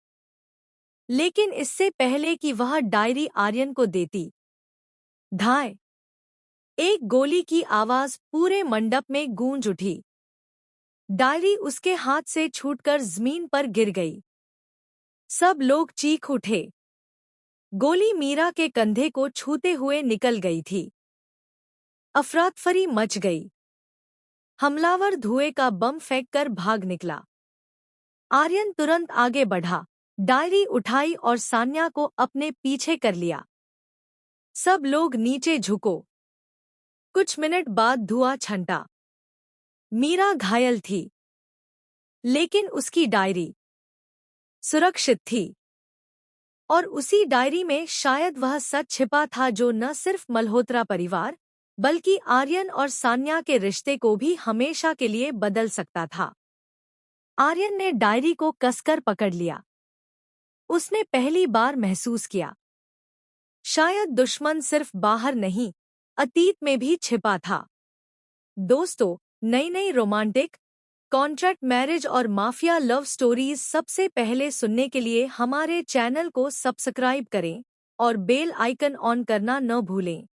लेकिन इससे पहले कि वह डायरी आर्यन को देती, धाय! एक गोली की आवाज पूरे मंडप में गूंज उठी। डायरी उसके हाथ से छूटकर जमीन पर गिर गई। सब लोग चीख उठे। गोली मीरा के कंधे को छूते हुए निकल गई थी। अफरातफरी मच गई। हमलावर धुएं का बम फेंककर भाग निकला। आर्यन तुरंत आगे बढ़ा, डायरी उठाई और सान्या को अपने पीछे कर लिया। सब लोग नीचे झुको। कुछ मिनट बाद धुआं छंटा। मीरा घायल थी, लेकिन उसकी डायरी सुरक्षित थी। और उसी डायरी में शायद वह सच छिपा था जो न सिर्फ मल्होत्रा परिवार, बल्कि आर्यन और सान्या के रिश्ते को भी हमेशा के लिए बदल सकता था। आर्यन ने डायरी को कसकर पकड़ लिया। उसने पहली बार महसूस किया, शायद दुश्मन सिर्फ बाहर नहीं, अतीत में भी छिपा था। दोस्तों, नई नई रोमांटिक, कॉन्ट्रैक्ट मैरिज और माफिया लव स्टोरीज सबसे पहले सुनने के लिए हमारे चैनल को सब्सक्राइब करें और बेल आइकन ऑन करना न भूलें।